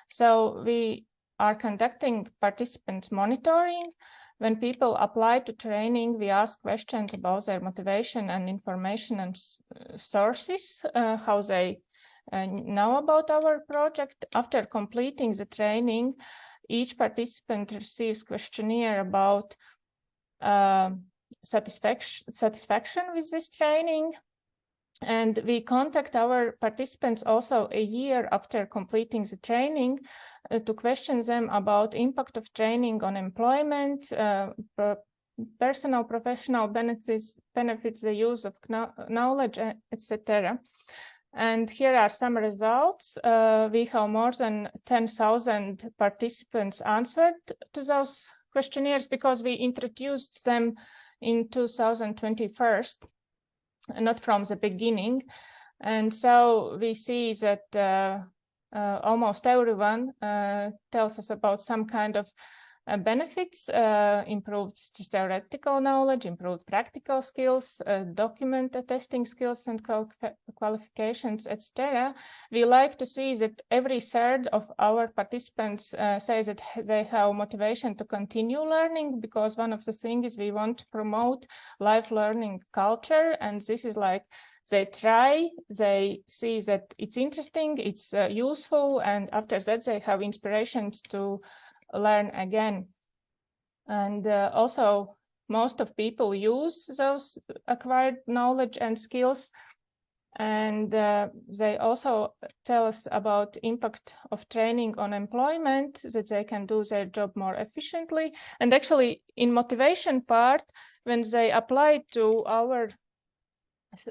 So we are conducting participants monitoring. When people apply to training, we ask questions about their motivation and information and sources, how they know about our project. After completing the training, each participant receives questionnaire about satisfaction with this training. And we contact our participants also a year after completing the training to question them about impact of training on employment, personal, professional benefits, the use of knowledge, etc. And here are some results. We have more than 10,000 participants answered to those questionnaires because we introduced them in 2021, not from the beginning. And so we see that almost everyone tells us about some kind of benefits, improved theoretical knowledge, improved practical skills, document testing skills and qualifications, etc. We like to see that every third of our participants say that they have motivation to continue learning, because one of the things is we want to promote life learning culture, and this is like they try, they see that it's interesting, it's useful, and after that they have inspiration to learn again. And also most of people use those acquired knowledge and skills, and they also tell us about impact of training on employment, that they can do their job more efficiently. And actually in motivation part, when they apply to our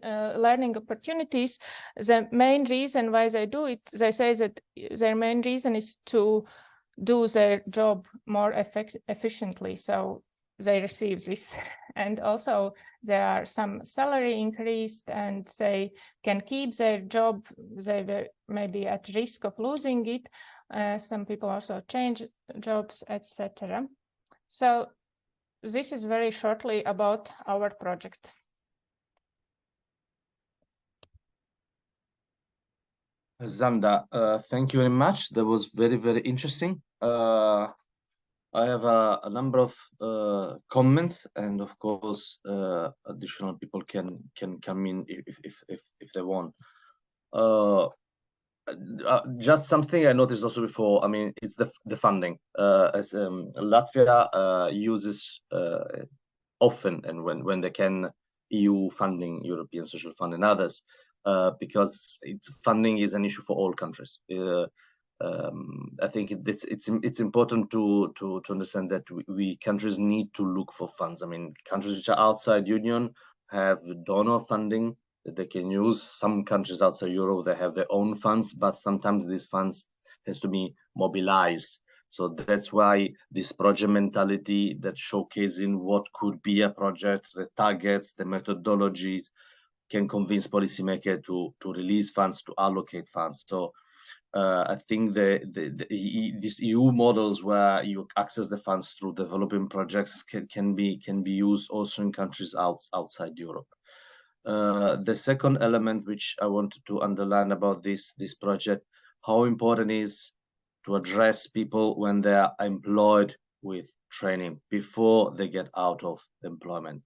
learning opportunities, the main reason why they do it, they say that their main reason is to do their job more efficiently, so they receive this. And also there are some salary increased, and they can keep their job. They were maybe at risk of losing it. Some people also change jobs, etc. So this is very shortly about our project. Zanda, thank you very much. That was very, very interesting. I have a number of comments, and of course, additional people can come in if they want. Just something I noticed also before. I mean, it's the funding. As Latvia uses often, and when they can, EU funding, European social fund, and others. Because funding is an issue for all countries. I think it's important to understand that we countries need to look for funds. I mean, countries which are outside Union have donor funding that they can use. Some countries outside Europe, they have their own funds, but sometimes these funds has to be mobilized. So that's why this project mentality, that showcasing what could be a project, the targets, the methodologies, can convince policymakers to release funds, to allocate funds. So I think these EU models where you access the funds through developing projects can be used also in countries outside Europe. The second element which I wanted to underline about this project, how important is to address people when they are employed with training before they get out of employment.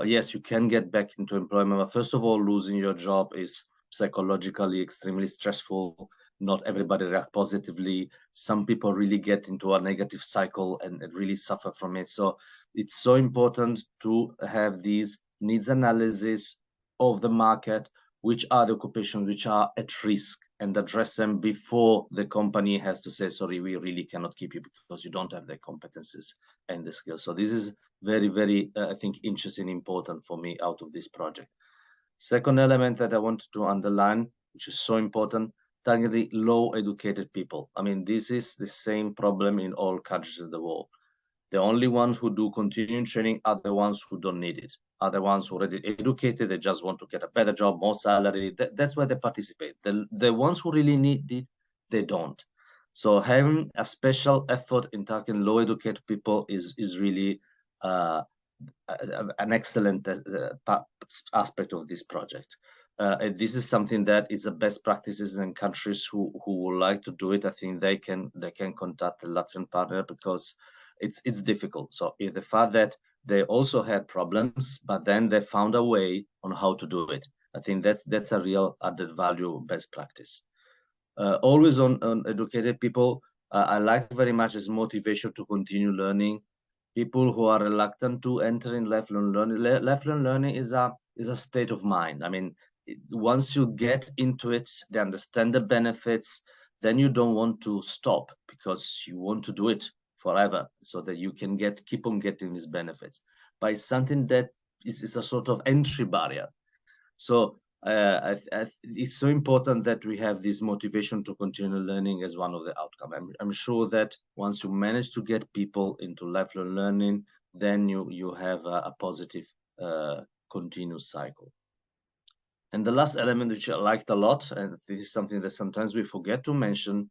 Yes, you can get back into employment, but first of all, losing your job is psychologically extremely stressful. Not everybody reacts positively. Some people really get into a negative cycle and really suffer from it. So it's so important to have these needs analysis of the market, which are the occupations which are at risk and address them before the company has to say, sorry, we really cannot keep you because you don't have the competencies and the skills. So this is very, very, I think, interesting, important for me out of this project. Second element that I wanted to underline, which is so important, targeting low educated people. I mean, this is the same problem in all countries in the world. The only ones who do continuing training are the ones who don't need it, are the ones who are already educated, they just want to get a better job, more salary. That's why they participate. The ones who really need it, they don't. So having a special effort in targeting low educated people is really an excellent aspect of this project. This is something that is the best practices in countries who would like to do it. I think they can contact the Latvian partner, because it's difficult. So the fact that they also had problems, but then they found a way on how to do it. I think that's a real added value best practice. Always on educated people, I like very much this motivation to continue learning. People who are reluctant to enter in lifelong learning. Lifelong learning is a state of mind. I mean, once you get into it, they understand the benefits, then you don't want to stop, because you want to do it forever, so that you can keep on getting these benefits. But it's something that is a sort of entry barrier. So it's so important that we have this motivation to continue learning as one of the outcomes. I'm sure that once you manage to get people into lifelong learning, then you have a positive continuous cycle. And the last element, which I liked a lot, and this is something that sometimes we forget to mention,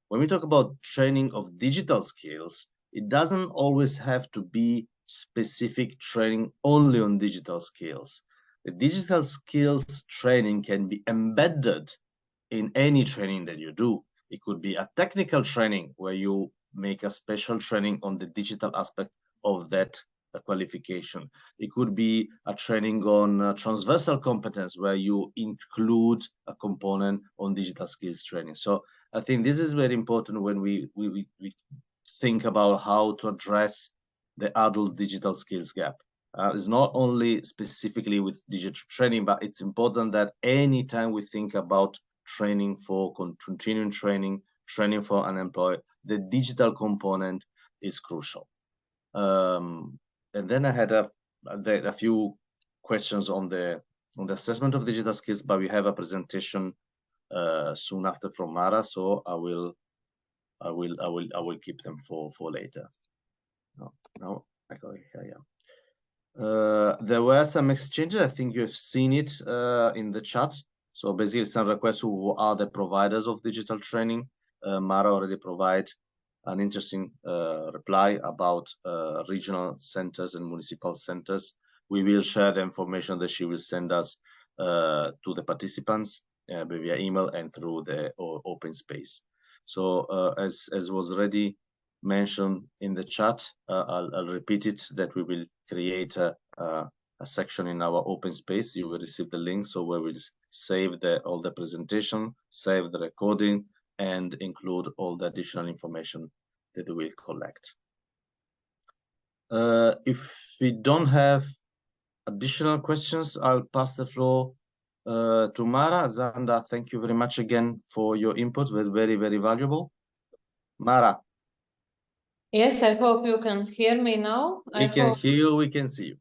when we talk about training of digital skills, it doesn't always have to be specific training only on digital skills. The digital skills training can be embedded in any training that you do. It could be a technical training where you make a special training on the digital aspect of that qualification. It could be a training on transversal competence where you include a component on digital skills training. So I think this is very important when we think about how to address the adult digital skills gap. It's not only specifically with digital training, but it's important that anytime we think about training for continuing training for unemployed, the digital component is crucial. And then I had a few questions on the assessment of digital skills, but we have a presentation soon after from Mara, so I will keep them for later. No, I got it here. Yeah. There were some exchanges. I think you've seen it in the chat. So basically, some requests who are the providers of digital training. Mara already provided an interesting reply about regional centers and municipal centers. We will share the information that she will send us to the participants via email and through the open space. So as was already mentioned in the chat, I'll repeat it, that we will create a section in our open space. You will receive the link, so we will save all the presentation, save the recording, and include all the additional information that we will collect. If we don't have additional questions, I'll pass the floor to Mara. Zanda, thank you very much again for your input. Very, very valuable. Mara. Yes, I hope you can hear me now. We can hear you, we can see you.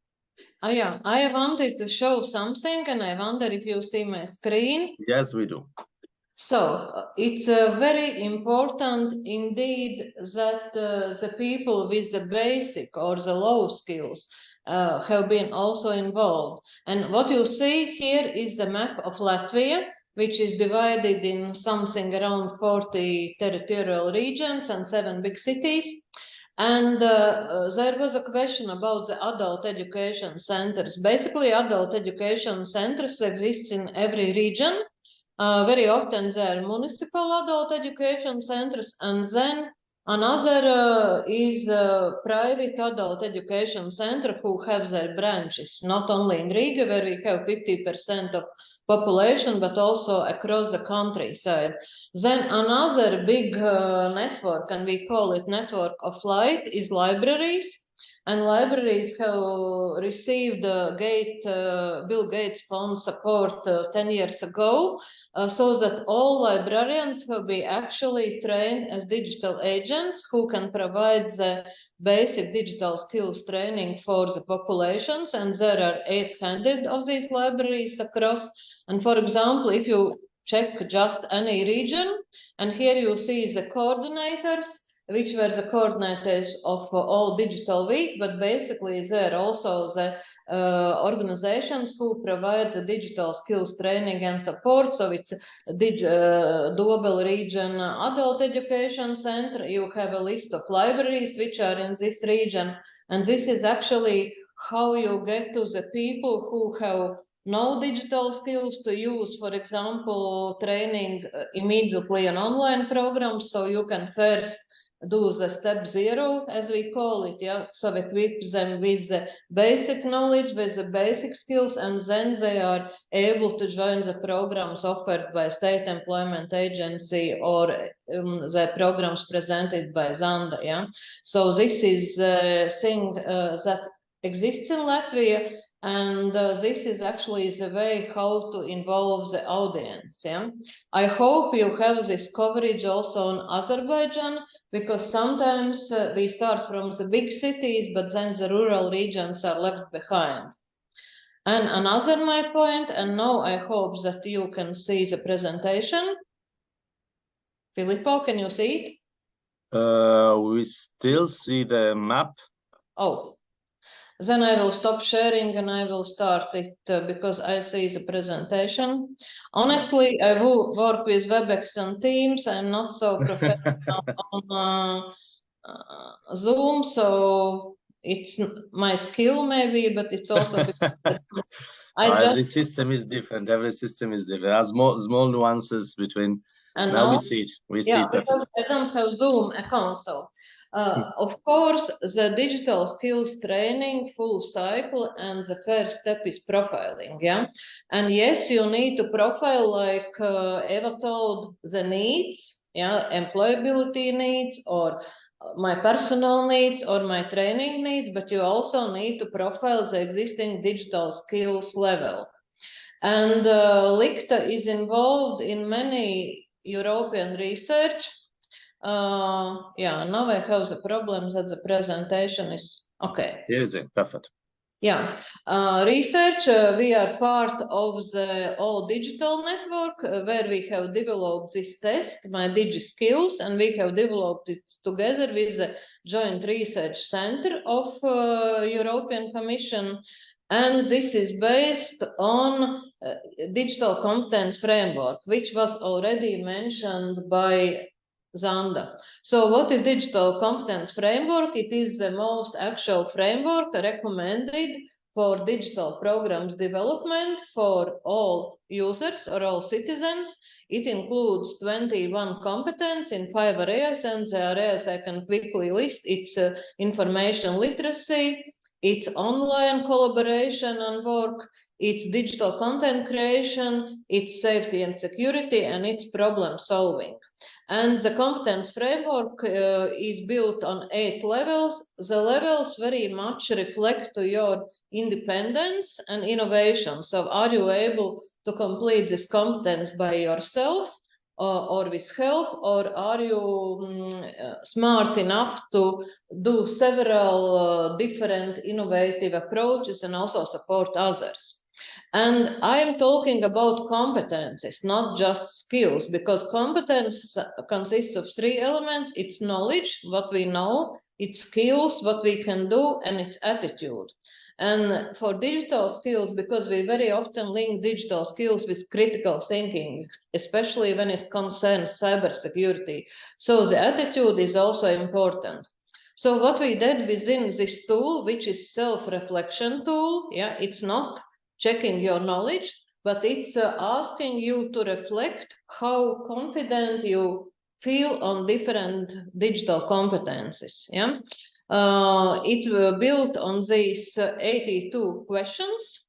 Oh, yeah, I wanted to show something, and I wonder if you see my screen. Yes, we do. So it's very important indeed that the people with the basic or the low skills have been also involved. And what you see here is the map of Latvia, which is divided in something around 40 territorial regions and 7 big cities. And there was a question about the adult education centers. Basically, adult education centers exist in every region. Very often they are municipal adult education centers, and then another is a private adult education center who have their branches, not only in Riga, where we have 50% of population, but also across the countryside. Then another big network, and we call it network of light, is libraries. And libraries have received Bill Gates Fund support 10 years ago, so that all librarians have been actually trained as digital agents who can provide the basic digital skills training for the populations. And there are 800 of these libraries across. And for example, if you check just any region, and here you see the coordinators, which were the coordinators of all Digital Week, but basically they're also the organizations who provide the digital skills training and support. So it's Dobel Region Adult Education Center. You have a list of libraries which are in this region, and this is actually how you get to the people who have no digital skills to use, for example, training immediately on online programs. So you can first do the step 0, as we call it, yeah. So equip them with the basic knowledge, with the basic skills, and then they are able to join the programs offered by State Employment Agency or the programs presented by Zanda, yeah. So this is a thing that exists in Latvia, and this is actually the way how to involve the audience, yeah. I hope you have this coverage also in Azerbaijan, because sometimes we start from the big cities, but then the rural regions are left behind. And another my point, and now I hope that you can see the presentation. Filippo, can you see it? We still see the map. Oh, then I will stop sharing and I will start it because I see the presentation. Honestly, I will work with WebEx and Teams. I'm not so professional on Zoom, so it's my skill maybe, but it's also every system is different. Every system is different. There are small nuances between. And now we see it. We see it because I don't have Zoom account, so of course the digital skills training full cycle, and the first step is profiling, yeah. And yes, you need to profile, like Eva told, the needs, yeah, employability needs, or my personal needs, or my training needs, but you also need to profile the existing digital skills level. And LICTA is involved in many European research. Yeah, now I have the problem that the presentation is okay. Yes, perfect. Yeah, research, we are part of the All Digital Network, where we have developed this test, My Digi Skills, and we have developed it together with the Joint Research Center of European Commission. And this is based on digital competence framework, which was already mentioned by Zanda. So what is digital competence framework? It is the most actual framework recommended for digital programs development for all users or all citizens. It includes 21 competence in 5 areas, and the areas I can quickly list. It's information literacy, it's online collaboration and work, it's digital content creation, it's safety and security, and it's problem solving. And the competence framework is built on 8 levels. The levels very much reflect to your independence and innovation. So are you able to complete this competence by yourself or with help, or are you smart enough to do several different innovative approaches and also support others? And I am talking about competences, not just skills, because competence consists of 3 elements. It's knowledge, what we know, it's skills, what we can do, and it's attitude. And for digital skills, because we very often link digital skills with critical thinking, especially when it concerns cybersecurity. So the attitude is also important. So what we did within this tool, which is self-reflection tool, yeah, it's not checking your knowledge, but it's asking you to reflect how confident you feel on different digital competencies. Yeah, it's built on these 82 questions.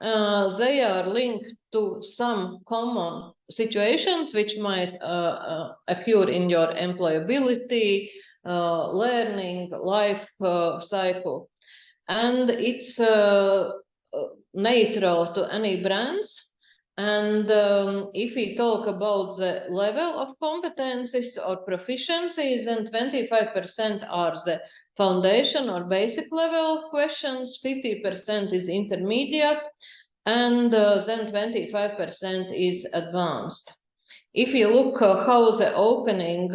They are linked to some common situations which might occur in your employability, learning, life cycle. And it's neutral to any brands. And if we talk about the level of competencies or proficiencies, then 25% are the foundation or basic level questions, 50% is intermediate, and then 25% is advanced. If you look how the opening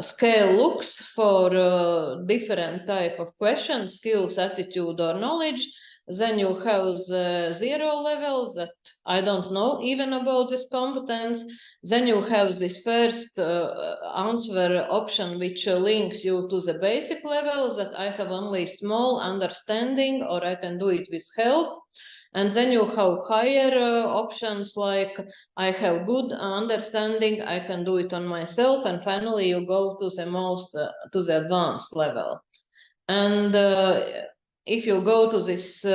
scale looks for different type of questions, skills, attitude, or knowledge, then you have the 0 level that I don't know even about this competence. Then you have this first answer option, which links you to the basic level that I have only small understanding or I can do it with help. And then you have higher options like I have good understanding, I can do it on myself. And finally, you go to the most, to the advanced level. And if you go to this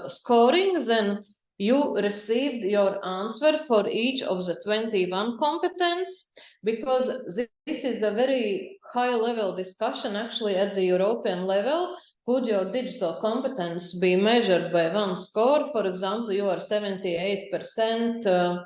scoring, then you received your answer for each of the 21 competence, because this is a very high level discussion actually at the European level. Could your digital competence be measured by one score? For example, you are 78%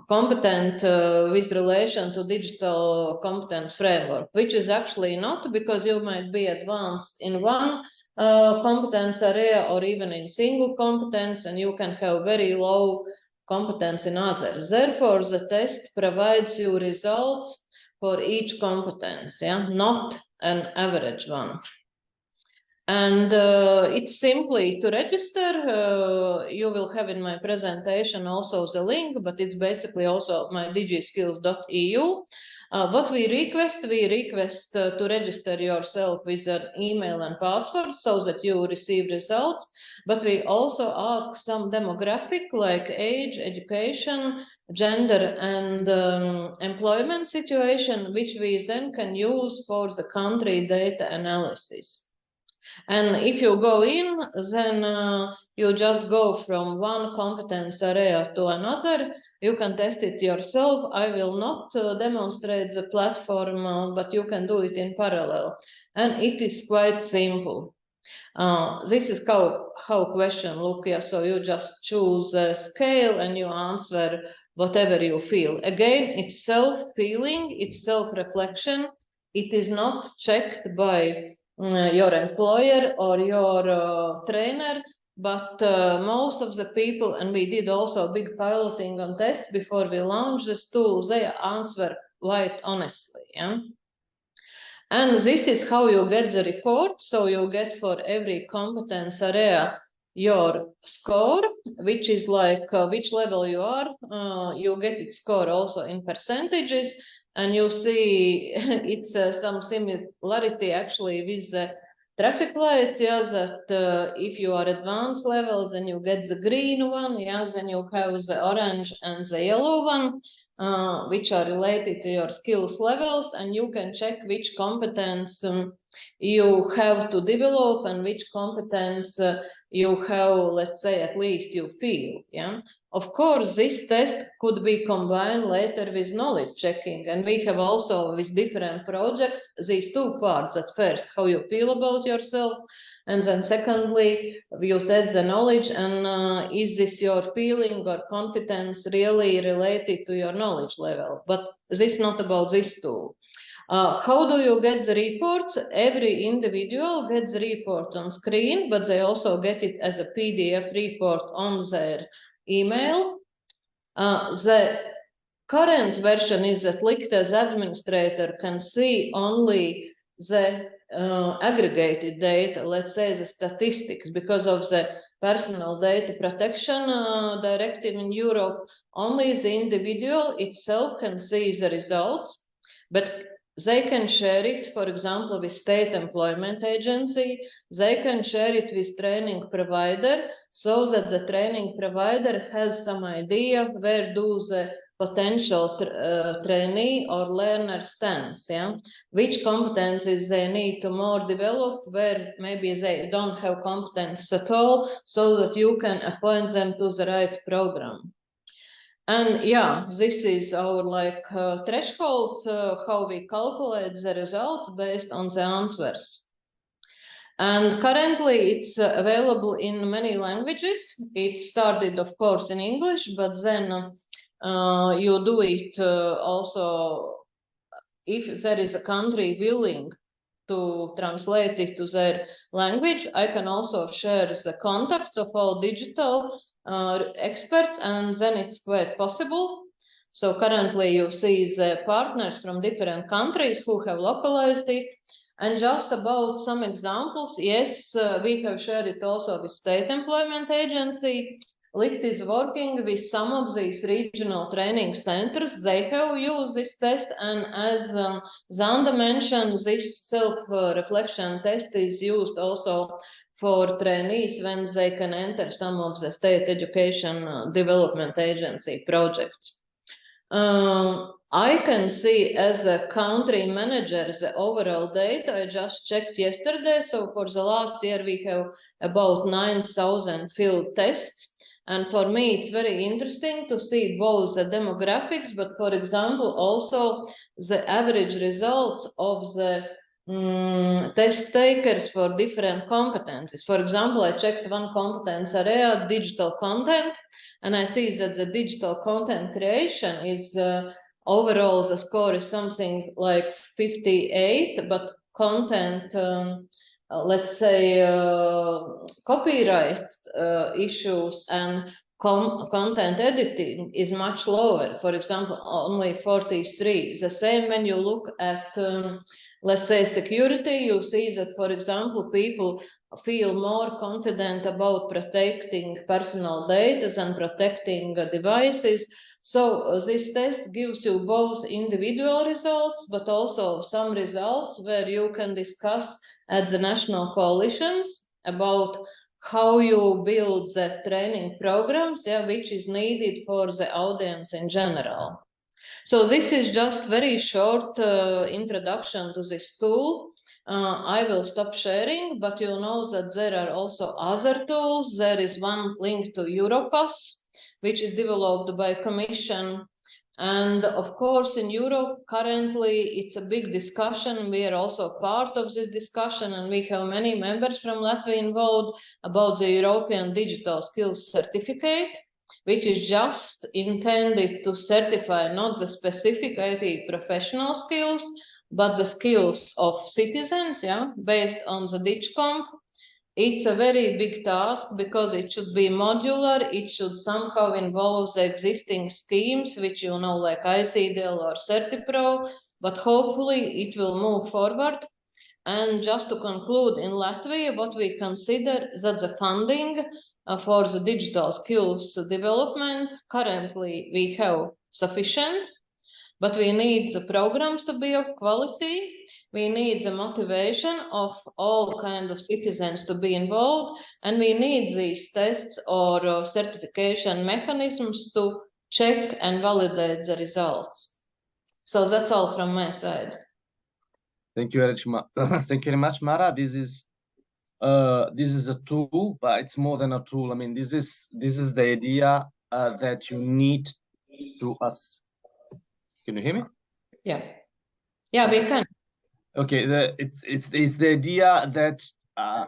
competent with relation to digital competence framework, which is actually not, because you might be advanced in one competence area or even in single competence, and you can have very low competence in others. Therefore, the test provides you results for each competence, not an average one. And it's simply to register. You will have in my presentation also the link, but it's basically also my digiskills.eu. What we request to register yourself with an email and password so that you receive results. But we also ask some demographic like age, education, gender, and employment situation, which we then can use for the country data analysis. And if you go in, then you just go from one competence area to another. You can test it yourself. I will not demonstrate the platform, but you can do it in parallel. And it is quite simple. This is how question look. So you just choose a scale and you answer whatever you feel. Again, it's self-feeling, it's self-reflection. It is not checked by your employer or your trainer, but most of the people, and we did also big piloting on tests before we launched this tool, they answer quite honestly. And this is how you get the report. So you get for every competence area your score, which is like which level you are. You get its score also in percentages. And you see it's some similarity actually with the traffic lights, that if you are advanced levels, then you get the green one, then you have the orange and the yellow one, which are related to your skills levels, and you can check which competence you have to develop and which competence you have, let's say, at least you feel. Of course, this test could be combined later with knowledge checking, and we have also with different projects these two parts. At first, how you feel about yourself, and then secondly, you test the knowledge, and is this your feeling or competence really related to your knowledge level? But this is not about this tool. How do you get the reports? Every individual gets the report on screen, but they also get it as a PDF report on their email. The current version is that Licht as administrator can see only the aggregated data, let's say the statistics, because of the personal data protection directive in Europe. Only the individual itself can see the results, but they can share it, for example, with state employment agency. They can share it with training provider, so that the training provider has some idea where do the potential trainee or learner stands, which competencies they need to more develop, where maybe they don't have competence at all, so that you can appoint them to the right program. And yeah, this is our like thresholds, how we calculate the results based on the answers. And currently it's available in many languages. It started, of course, in English, but then you do it also if there is a country willing to translate it to their language. I can also share the contacts of all digital experts, and then it's quite possible. So currently you see the partners from different countries who have localized it. And just about some examples, yes, we have shared it also with State Employment Agency. LICT is working with some of these regional training centers. They have used this test, and as Zanda mentioned, this self-reflection test is used also for trainees when they can enter some of the State Education Development Agency projects. I can see as a country manager the overall data. I just checked yesterday. So for the last year, we have about 9,000 field tests. And for me, it's very interesting to see both the demographics, but for example, also the average results of the test takers for different competencies. For example, I checked one competence area, digital content, and I see that the digital content creation is overall the score is something like 58, but content, let's say, copyright issues and content editing is much lower. For example, only 43. The same when you look at, let's say, security, you see that, for example, people feel more confident about protecting personal data and protecting devices. So this test gives you both individual results, but also some results where you can discuss at the national coalitions about how you build the training programs, which is needed for the audience in general. So this is just very short introduction to this tool. I will stop sharing, but you know that there are also other tools. There is one linked to Europass, which is developed by Commission. And of course, in Europe, currently, it's a big discussion. We are also part of this discussion, and we have many members from Latvia involved about the European Digital Skills Certificate, which is just intended to certify not the specific IT professional skills, but the skills of citizens, based on the DIGI. It's a very big task because it should be modular. It should somehow involve the existing schemes, which you know, like ICDL or CertiPro, but hopefully it will move forward. And just to conclude, in Latvia, what we consider that the funding for the digital skills development, currently we have sufficient, but we need the programs to be of quality. We need the motivation of all kinds of citizens to be involved, and we need these tests or certification mechanisms to check and validate the results. So that's all from my side. Thank you Thank you very much, Mara. This is a tool, but it's more than a tool. I mean, this is the idea that you need to us. Can you hear me? Yeah, we can. Okay, it's the idea that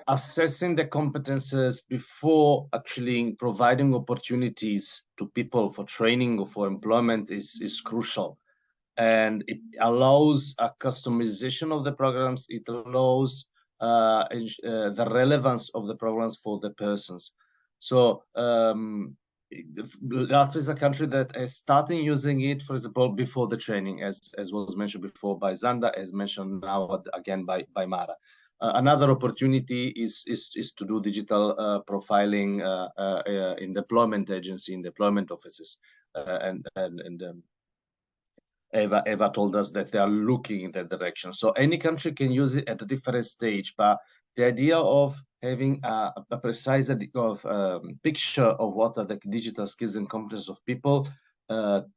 assessing the competences before actually providing opportunities to people for training or for employment is crucial, and it allows a customization of the programs. It allows the relevance of the programs for the persons. So Latvia is a country that is starting using it, for example, before the training, as was mentioned before by Zanda, as mentioned now again by Mara. Another opportunity is to do digital profiling in the employment agency, in the employment offices, and Eva told us that they are looking in that direction. So any country can use it at a different stage, but the idea of having a precise picture of what are the digital skills and competences of people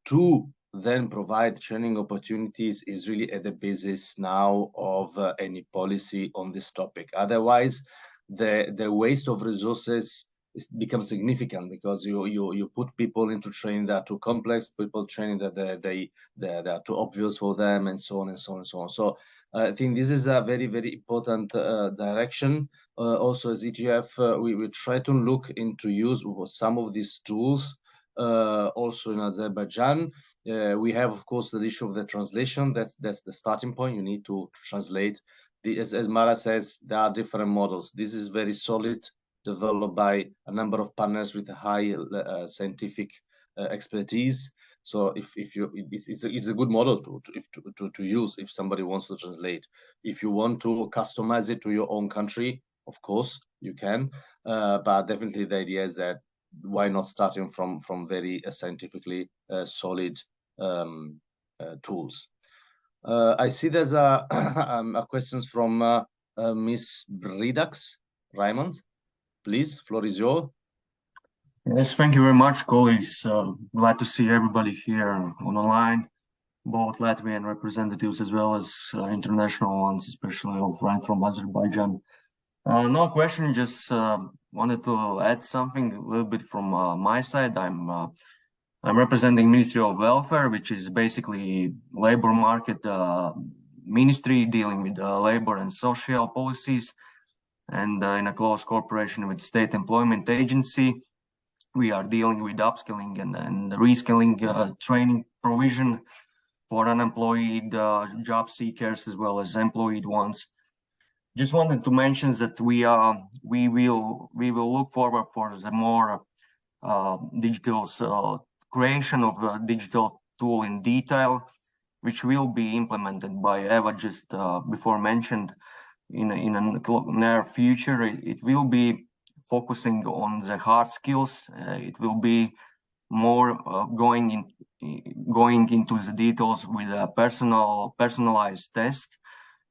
to then provide training opportunities is really at the basis now of any policy on this topic. Otherwise, the waste of resources it becomes significant, because you put people into training that are too complex, people training that they are too obvious for them, and so on and so on and so on. So I think this is a very, very important direction. Also, as EGF, we try to look into use some of these tools also in Azerbaijan. We have, of course, the issue of the translation. That's the starting point. You need to translate. As Mara says, there are different models. This is very solid, developed by a number of partners with a high scientific expertise. So it's a good model to use if somebody wants to translate. If you want to customize it to your own country, of course you can, but definitely the idea is that why not starting from very scientifically solid tools. I see there's a questions from Miss Bridax. Raymond, please, floor is yours. Yes, thank you very much, colleagues. Glad to see everybody here online, both Latvian representatives as well as international ones, especially right from Azerbaijan. No question, just wanted to add something a little bit from my side. I'm representing Ministry of Welfare, which is basically labor market ministry dealing with labor and social policies, and in a close cooperation with State Employment Agency. We are dealing with upskilling and reskilling training provision for unemployed job seekers as well as employed ones. Just wanted to mention that we will look forward for the more digital creation of a digital tool in detail, which will be implemented by Eva just before mentioned in a near future. It will be focusing on the hard skills. It will be more going into the details with a personalized test,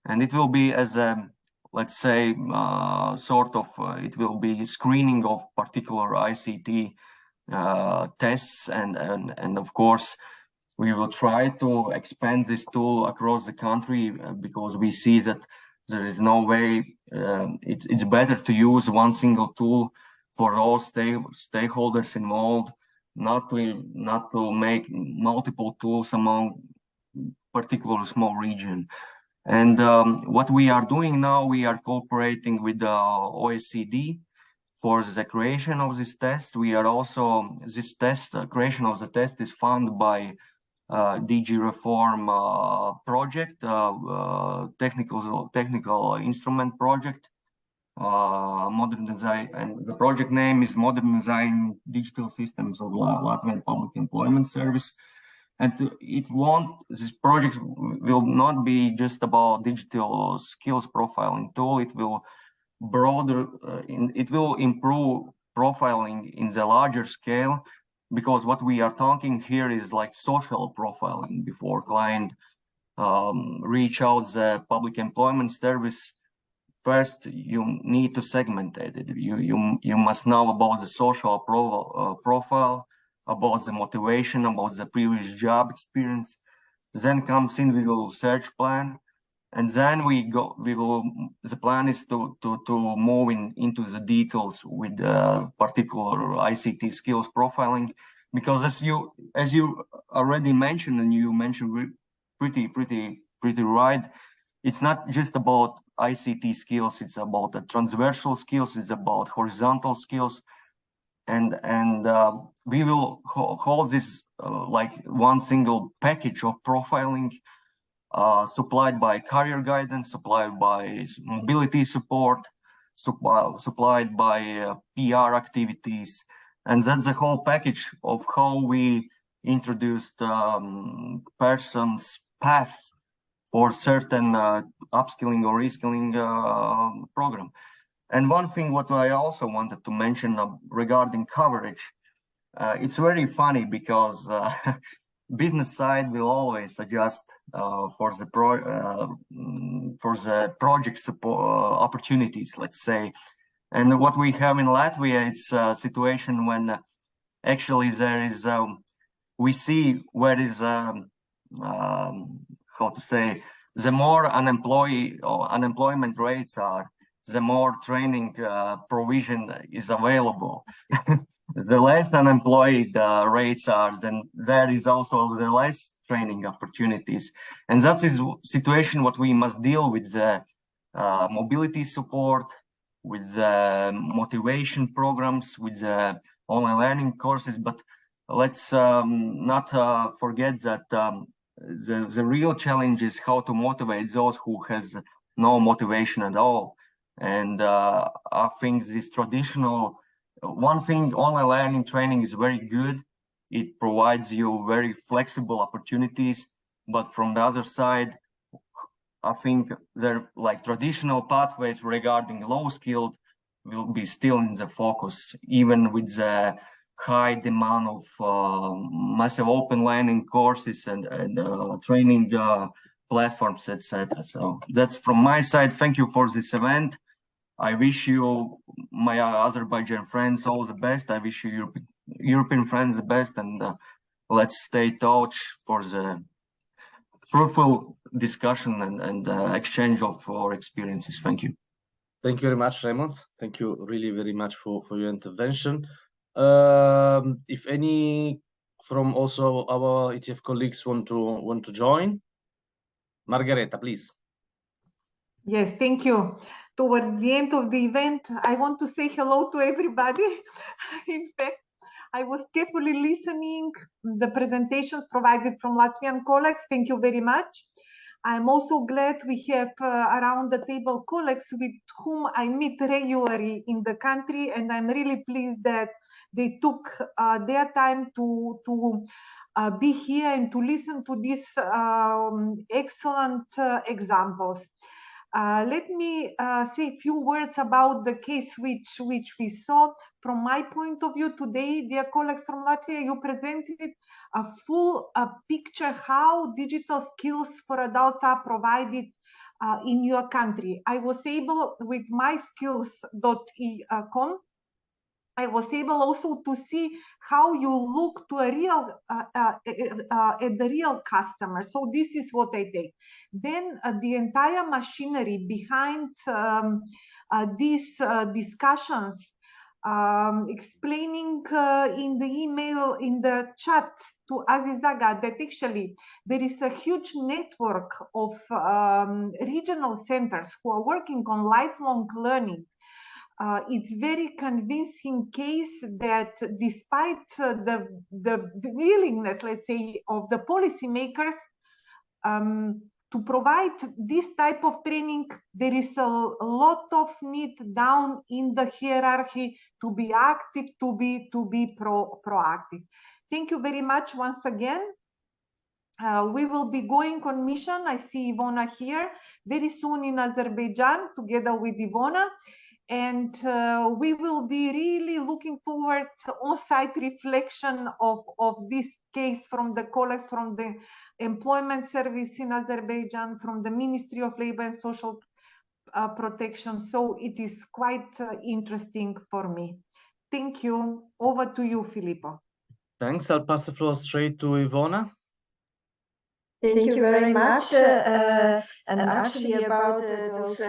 and it will be as a, let's say, it will be screening of particular ICT tests, and of course we will try to expand this tool across the country, because we see that there is no way. It's better to use one single tool for all stakeholders involved, not to make multiple tools among particular small region. And what we are doing now, we are cooperating with the OECD for the creation of this test. We are also, creation of the test is funded by DIGI reform project, technical instrument project, modernizing, and the project name is Modernizing Digital Systems of Latvian Public Employment Service. And this project will not be just about digital skills profiling tool. It will it will improve profiling in the larger scale, because what we are talking here is like social profiling. Before client reach out the public employment service, first you need to segment it. You must know about the social profile, about the motivation, about the previous job experience. Then comes individual search plan, and then the plan is to move into the details with particular ICT skills profiling, because as you already mentioned, and you mentioned pretty right, it's not just about ICT skills, it's about the transversal skills, it's about horizontal skills, and we will hold this like one single package of profiling, supplied by career guidance, supplied by mobility support, supplied by PR activities. And that's the whole package of how we introduced person's path for certain upskilling or reskilling program. And one thing what I also wanted to mention regarding coverage, it's very funny because business side will always adjust for the project support opportunities, let's say. And what we have in Latvia, it's a situation when actually there is we see where is how to say, the more unemployment rates are, the more training provision is available. The less unemployed rates are, then there is also the less training opportunities. And that is situation what we must deal with the mobility support, with the motivation programs, with the online learning courses. But let's not forget that the real challenge is how to motivate those who has no motivation at all. And I think this traditional, one thing, online learning training is very good. It provides you very flexible opportunities. But from the other side, I think there like traditional pathways regarding low skilled will be still in the focus, even with the high demand of massive open learning courses and training platforms, etc. So that's from my side. Thank you for this event. I wish you, my Azerbaijan friends, all the best. I wish you European friends the best, and let's stay in touch for the fruitful discussion and exchange of our experiences. Thank you. Thank you very much, Raymond. Thank you really very much for your intervention. If any from also our ETF colleagues want to join, Margareta, please. Yes, thank you. Towards the end of the event, I want to say hello to everybody. In fact, I was carefully listening the presentations provided from Latvian colleagues. Thank you very much. I'm also glad we have around the table colleagues with whom I meet regularly in the country, and I'm really pleased that they took their time to be here and to listen to these excellent examples. Let me say a few words about the case which we saw. From my point of view today, dear colleagues from Latvia, you presented a full picture how digital skills for adults are provided in your country. I was able, with myskills.com, I was able also to see how you look to a real at the real customer. So this is what I take. Then the entire machinery behind these discussions, explaining in the email, in the chat to Azizaga, that actually there is a huge network of regional centers who are working on lifelong learning. It's very convincing case that despite the willingness, let's say, of the policymakers to provide this type of training, there is a lot of need down in the hierarchy to be active, to be proactive. Thank you very much once again. We will be going on mission. I see Ivona here very soon in Azerbaijan together with Ivona. And we will be really looking forward to on-site reflection of this case from the colleagues from the Employment Service in Azerbaijan, from the Ministry of Labor and Social Protection. So it is quite interesting for me. Thank you. Over to you, Filippo. Thanks. I'll pass the floor straight to Ivona. Thank you very much. And actually about those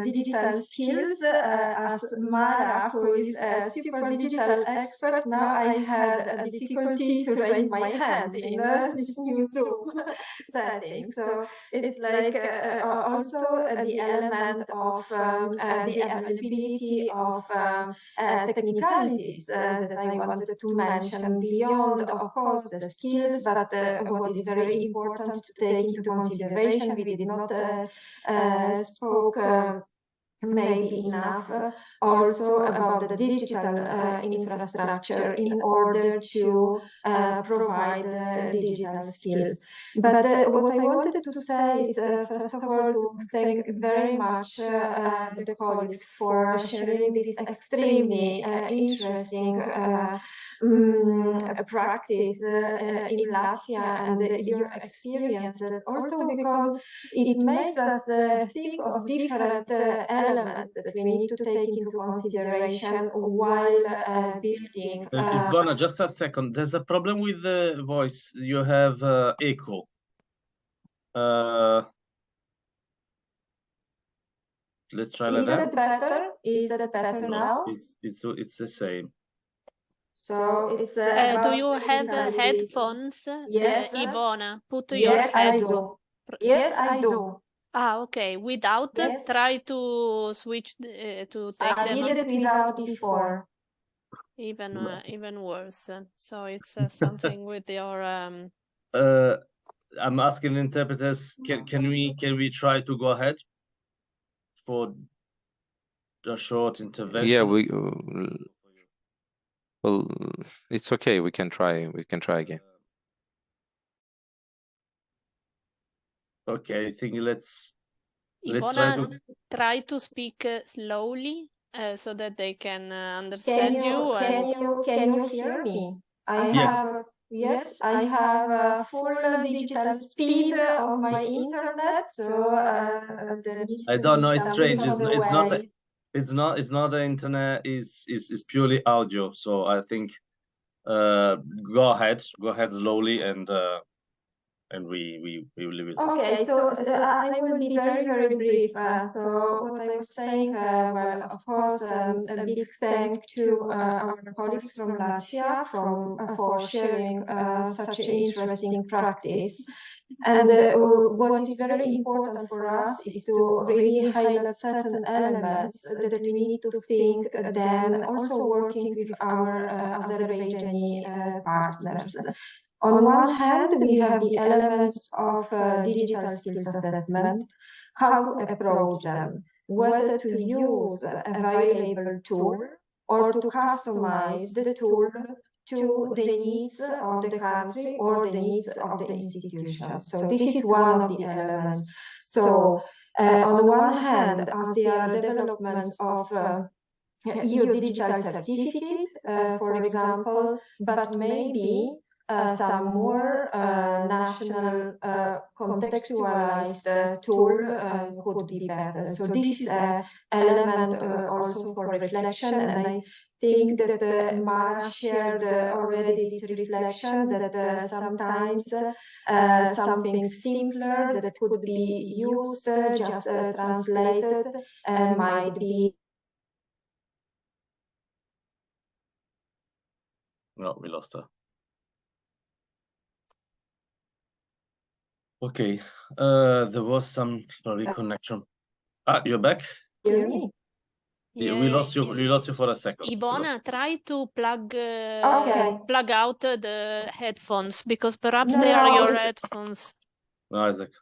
digital skills, as Mara, who is a super digital expert, now I had a difficulty to raise my hand in this new Zoom setting. So it's like also the element of the availability of technicalities that I wanted to mention beyond, of course, the skills, but what is very important to take into consideration. We did not spoke maybe enough also about the digital infrastructure in order to provide digital skills. But what I wanted to say is, first of all, to thank very much the colleagues for sharing this extremely interesting practice in Latvia and your experiences, also because it makes us think of different elements that we need to take into consideration while building. Ivona, just a second. There's a problem with the voice. You have echo. Let's try like that. Is that better? Is that better now? It's the same. So it's do you have headphones? Yes. Ivona, put your Yes, I headphones. do. Yes, I do. Ah, okay. Without, Yes. try to switch to take I them did it without before. even worse. So it's something with your I'm asking interpreters, can we try to go ahead for a short intervention? Yeah, well, it's okay. We can try again. Okay, I think let's Ivona, try to speak slowly so that they can understand you. Can you hear me? Yes, I have a full digital speed of my internet, so I don't know. It's strange. It's not the internet. Is purely audio. So I think go ahead slowly, and we will leave it. Okay, so I will be very brief. So what I was saying, well, of course, a big thank to our colleagues from Latvia for sharing such an interesting practice. And what is very important for us is to really highlight certain elements that we need to think then also working with our Azerbaijani partners. On one hand, we have the elements of digital skills assessment, how to approach them, whether to use a available tool or to customize the tool to the needs of the country or the needs of the institution. So this is one of the elements. So on one hand, as there are developments of EU digital certificate, for example, but maybe some more national contextualized tool could be better. So this is an element also for reflection, and I think that Mara shared already this reflection that sometimes something simpler that could be used, just translated, might be. No, we lost her. Okay, there was some reconnection. You're back? Hear me? Yeah, we lost you. We lost you for a second. Ivona, try to plug out the headphones because perhaps they are your headphones. No, Isaac.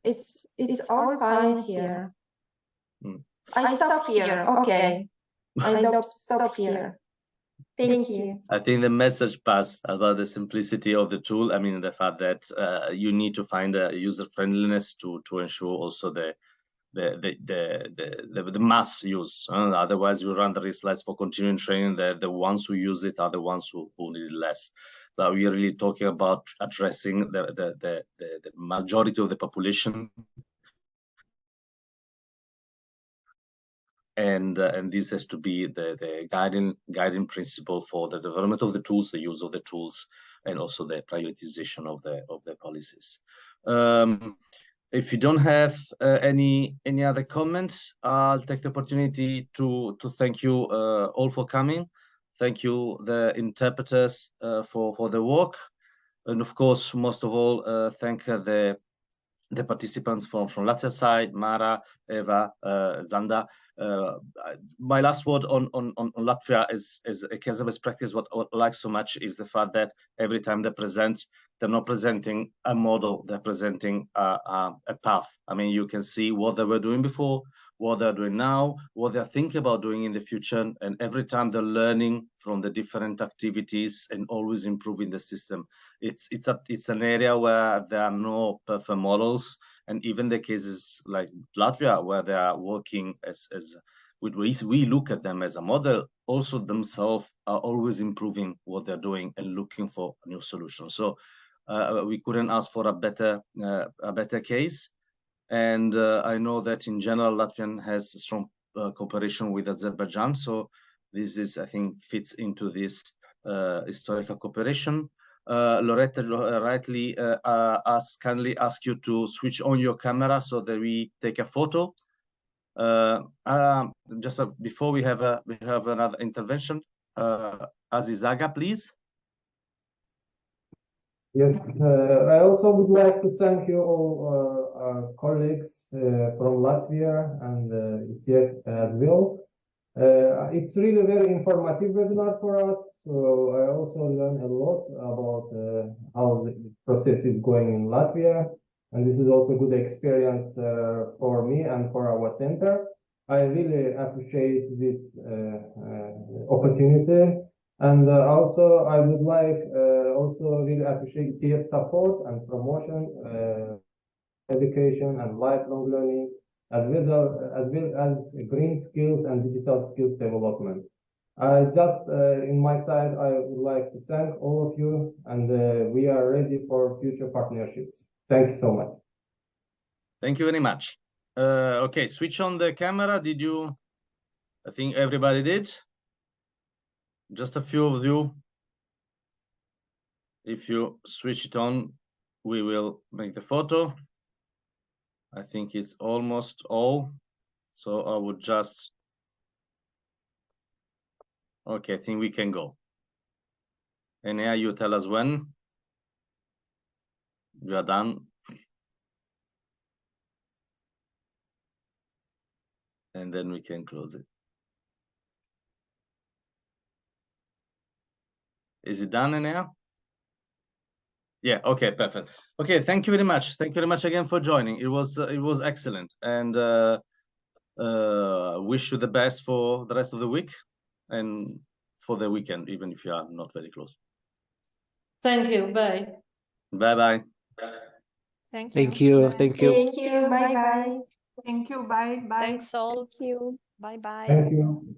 It's all fine here. I stop here. Okay. I stop here. Thank you. I think the message passed about the simplicity of the tool. I mean, the fact that you need to find a user friendliness to ensure also the mass use. Otherwise, you run the risk for continuing training. The ones who use it are the ones who need it less. But we are really talking about addressing the majority of the population. And this has to be the guiding principle for the development of the tools, the use of the tools, and also the prioritization of the policies. If you don't have any other comments, I'll take the opportunity to thank you all for coming. Thank you, the interpreters, for the work, and of course, most of all, thank the participants from Latvia side, Mara, Eva, Zanda. My last word on Latvia is a case of best practice. What I like so much is the fact that every time they present, they're not presenting a model, they're presenting a path. I mean, you can see what they were doing before, what they're doing now, what they're thinking about doing in the future, and every time they're learning from the different activities and always improving the system. It's an area where there are no perfect models, and even the cases like Latvia, where they are working as we look at them as a model, also themselves are always improving what they're doing and looking for new solutions. So we couldn't ask for a better case. And I know that in general, Latvian has strong cooperation with Azerbaijan. So this is, I think, fits into this historical cooperation. Loretta rightly kindly ask you to switch on your camera so that we take a photo. Just before we have another intervention. Azizaga, please. Yes, I also would like to thank you all, our colleagues from Latvia and ETF as well. It's really very informative webinar for us. So I also learned a lot about how the process is going in Latvia. And this is also a good experience for me and for our center. I really appreciate this opportunity. And also, I would like also really appreciate peer support and promotion, education and lifelong learning, as well as green skills and digital skills development. In my side, I would like to thank all of you, and we are ready for future partnerships. Thank you so much. Thank you very much. Okay, switch on the camera. Did you? I think everybody did. Just a few of you. If you switch it on, we will make the photo. I think it's almost all. So I would just. Okay, I think we can go. ENE, you tell us when you are done. And then we can close it. Is it done, ENE? Yeah, okay, perfect. Okay, thank you very much. Thank you very much again for joining. It was excellent. And wish you the best for the rest of the week and for the weekend, even if you are not very close. Thank you. Bye. Bye-bye. Thank you. Thank you. Bye. Thank you. Thank you. Bye bye. Thank you. Bye. Bye. Thanks all. Thank you. Bye bye. Thank you.